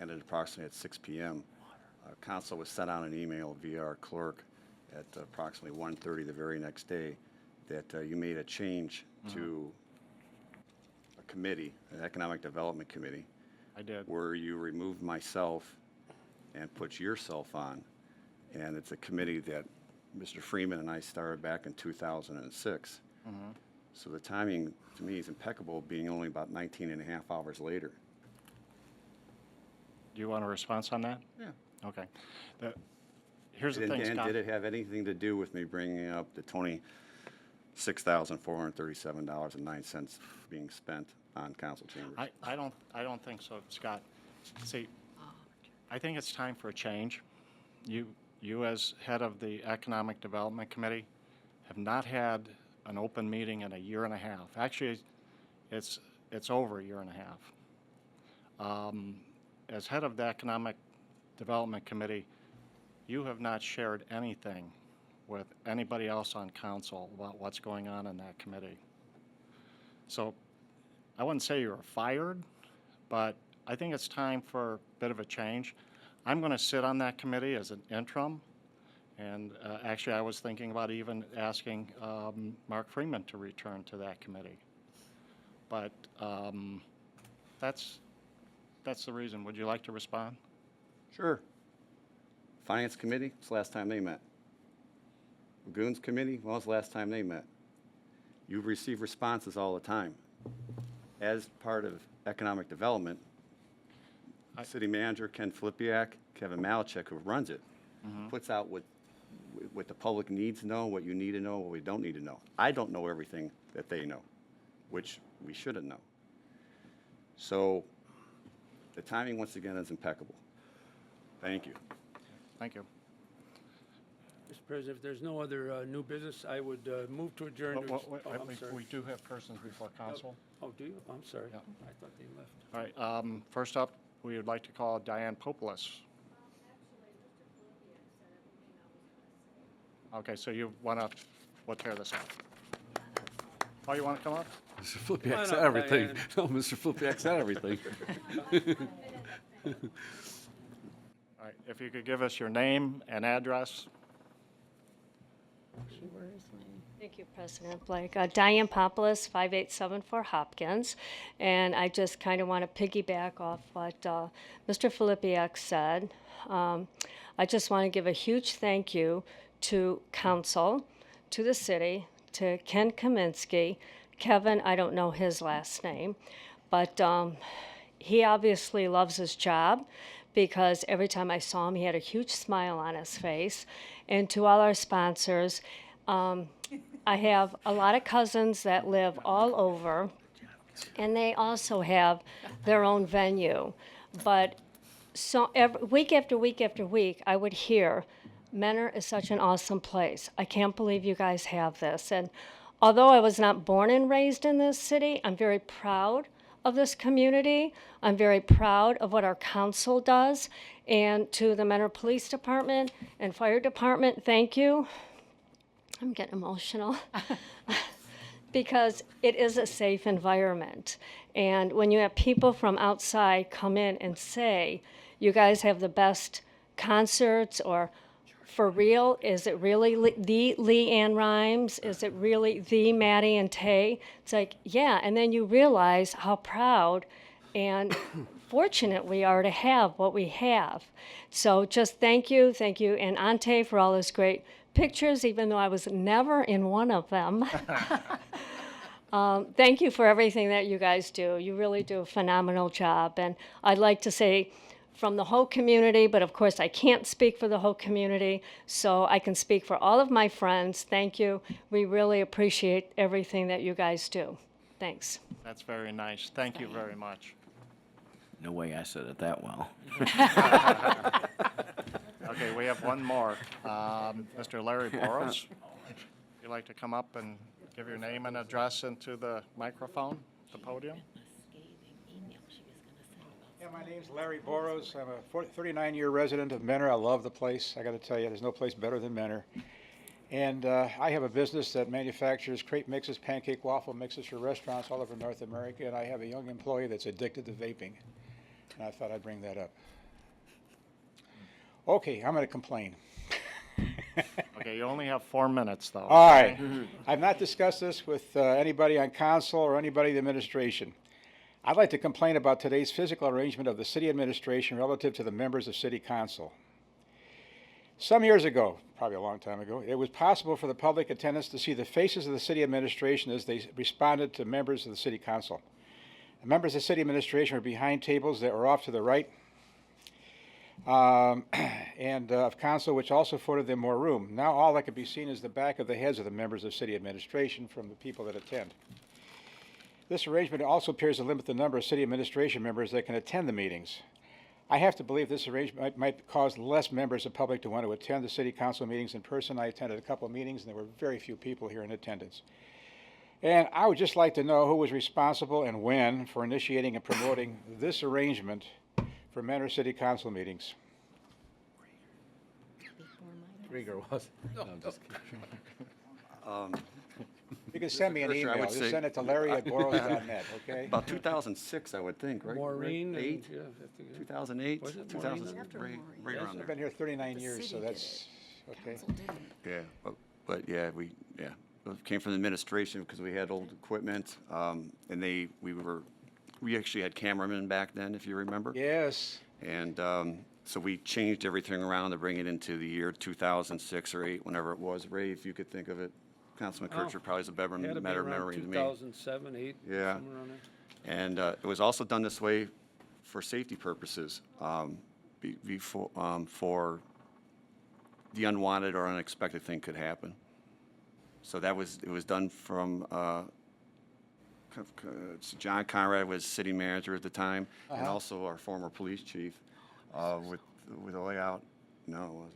ended approximately at 6 p.m., council was sent out an email via our clerk at approximately 1:30 the very next day that you made a change to a committee, an economic development committee. I did. Where you removed myself and put yourself on. And it's a committee that Mr. Freeman and I started back in 2006. So the timing, to me, is impeccable, being only about 19 and a half hours later. Do you want a response on that? Yeah. Okay. Here's the thing, And Scott. did it have anything to do with me bringing up the $26,437.09 being spent on council chambers? I don't think so, Scott. See, I think it's time for a change. You as head of the Economic Development Committee have not had an open meeting in a year and a half. Actually, it's over a year and a half. As head of the Economic Development Committee, you have not shared anything with anybody else on council about what's going on in that committee. So I wouldn't say you're fired, but I think it's time for a bit of a change. I'm going to sit on that committee as an interim, and actually I was thinking about even asking Mark Freeman to return to that committee. But that's the reason. Would you like to respond? Sure. Finance Committee, it's the last time they met. Lagoons Committee, when was the last time they met? You receive responses all the time. As part of economic development, City Manager Ken Flipiak, Kevin Malachek, who runs it, puts out what the public needs to know, what you need to know, what we don't need to know. I don't know everything that they know, which we shouldn't know. So the timing, once again, is impeccable. Thank you. Thank you. Mr. President, if there's no other new business, I would move to adjourn. I'm sorry. We do have persons before council. Oh, do you? I'm sorry. Yeah. I thought they left. All right, first up, we would like to call Diane Popoulos. Okay, so you want to, we'll tear this up. Oh, you want to come up? Mr. Flipiak Why said not, everything. Diane? No, Mr. Flipiak said everything. All right, if you could give us your name and address. Thank you, President Blake. Diane Popoulos, 5874 Hopkins. And I just kind of want to piggyback off what Mr. Filipiak said. I just want to give a huge thank you to council, to the city, to Ken Kaminsky. Kevin, I don't know his last name, but he obviously loves his job because every time I saw him, he had a huge smile on his face. And to all our sponsors, I have a lot of cousins that live all over, and they also have their own venue. But so week after week after week, I would hear, Mentor is such an awesome place. I can't believe you guys have this. And although I was not born and raised in this city, I'm very proud of this community. I'm very proud of what our council does. And to the Mentor Police Department and Fire Department, thank you. I'm getting emotional. Because it is a safe environment. And when you have people from outside come in and say, you guys have the best concerts, or for real, is it really the Leanne Rimes? Is it really the Maddie and Tay? It's like, yeah, and then you realize how proud and fortunate we are to have what we have. So just thank you, and Ante for all those great pictures, even though I was never in one of them. Thank you for everything that you guys do. You really do a phenomenal job. And I'd like to say from the whole community, but of course I can't speak for the whole community, so I can speak for all of my friends. Thank you. We really appreciate everything that you guys do. Thanks. That's very nice. Thank you very much. No way I said it that well. Okay, we have one more. Mr. Larry Boros, you'd like to come up and give your name and address into the microphone, the podium? Yeah, my name's Larry Boros. I'm a 39-year resident of Mentor. I love the place. I got to tell you, there's no place better than Mentor. And I have a business that manufactures crepe mixes, pancake waffle mixes for restaurants all over North America, and I have a young employee that's addicted to vaping. And I thought I'd bring that up. Okay, I'm going to complain. Okay, you only have 4 minutes, though. All right. I've not discussed this with anybody on council or anybody in the administration. I'd like to complain about today's physical arrangement of the city administration relative to the members of city council. Some years ago, probably a long time ago, it was possible for the public attendance to see the faces of the city administration as they responded to members of the city council. The members of the city administration were behind tables that were off to the right and of council, which also afforded them more room. Now all that could be seen is the back of the heads of the members of city administration from the people that attend. This arrangement also appears to limit the number of city administration members that can attend the meetings. I have to believe this arrangement might cause less members of the public to want to attend the city council meetings in person. I attended a couple of meetings and there were very few people here in attendance. And I would just like to know who was responsible and when for initiating and promoting this arrangement for Mentor City Council meetings. Rieger was. No, I'm just kidding. You can send me an Mr. Kircher, I email. would Just say- send it to larry@boros.net, okay? About 2006, I would think, right? Maureen, and- 8? yeah, I think it- 2008, Was it 2000, Maureen? right around I've there. been here 39 years, so that's, okay. Yeah, but yeah, it came from the administration because we had old equipment, and we actually had cameramen back then, if you remember. Yes. And so we changed everything around to bring it into the year 2006 or 8, whenever it was. Ray, if you could think of it, Councilman Kircher probably has a better Had to be better around memory than me. 2007, 8, Yeah. somewhere around there. And it was also done this way for safety purposes, for the unwanted or unexpected thing could happen. So it was done from, John Conrad was city manager at the time, and also our former police chief, with the layout. No, it wasn't.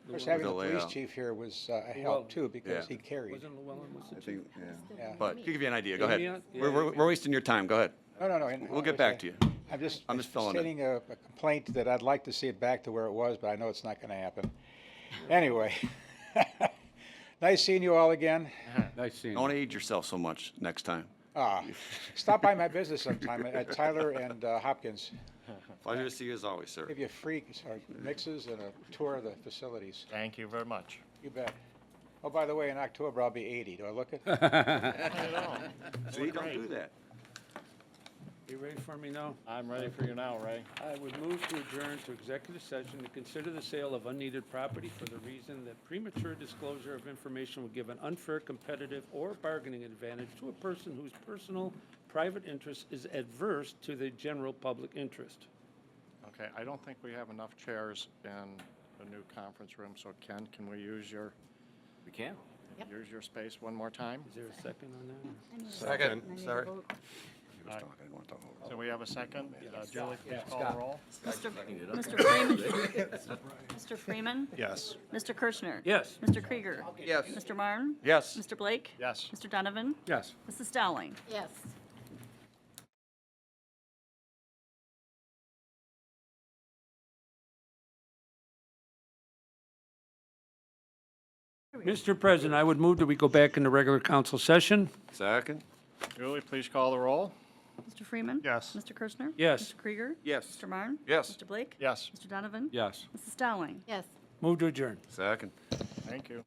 Of course, having The the police layout. chief here was a help too, because Yeah. he carried. Wasn't Llewellyn was the I chief? think, yeah. Yeah. But to give you an idea, go Amy ahead. on- yeah, We're wasting your time, go ahead. No. and We'll get back to you. I'm just filling it. stating a complaint that I'd like to see it back to where it was, but I know it's not going to happen. Anyway, nice seeing you all again. Nice seeing you. Don't age yourself so much next time. Stop by my business sometime at Tyler and Hopkins. Pleasure to see you as always, sir. Give you free mixes and a tour of the facilities. Thank you very much. You bet. Oh, by the way, in October I'll be 80. Do I look it? See, don't do that. You ready for me now? I'm ready for you now, Ray. I would move to adjourn to executive session to consider the sale of unneeded property for the reason that premature disclosure of information would give an unfair competitive or bargaining advantage to a person whose personal private interest is adverse to the general public interest. Okay, I don't think we have enough chairs in the new conference room, so Ken, can we use your, We can. use your space one more time. Is there a second on that? Second, sorry. So we have a second. Julie, please call the roll. Mr. Freeman? Mr. Freeman? Yes. Mr. Kirchner? Yes. Mr. Krieger? Yes. Mr. Marne? Yes. Mr. Blake? Yes. Mr. Donovan? Yes. Mrs. Dowling? Yes. Mr. President, I would move that we go back into regular council session. Second? Julie, please call the roll. Mr. Freeman? Yes. Mr. Kirchner? Yes. Mr. Krieger? Yes. Mr. Marne? Yes. Mr. Blake? Yes. Mr. Donovan? Yes. Mrs. Dowling? Yes. Move to adjourn. Second. Thank you.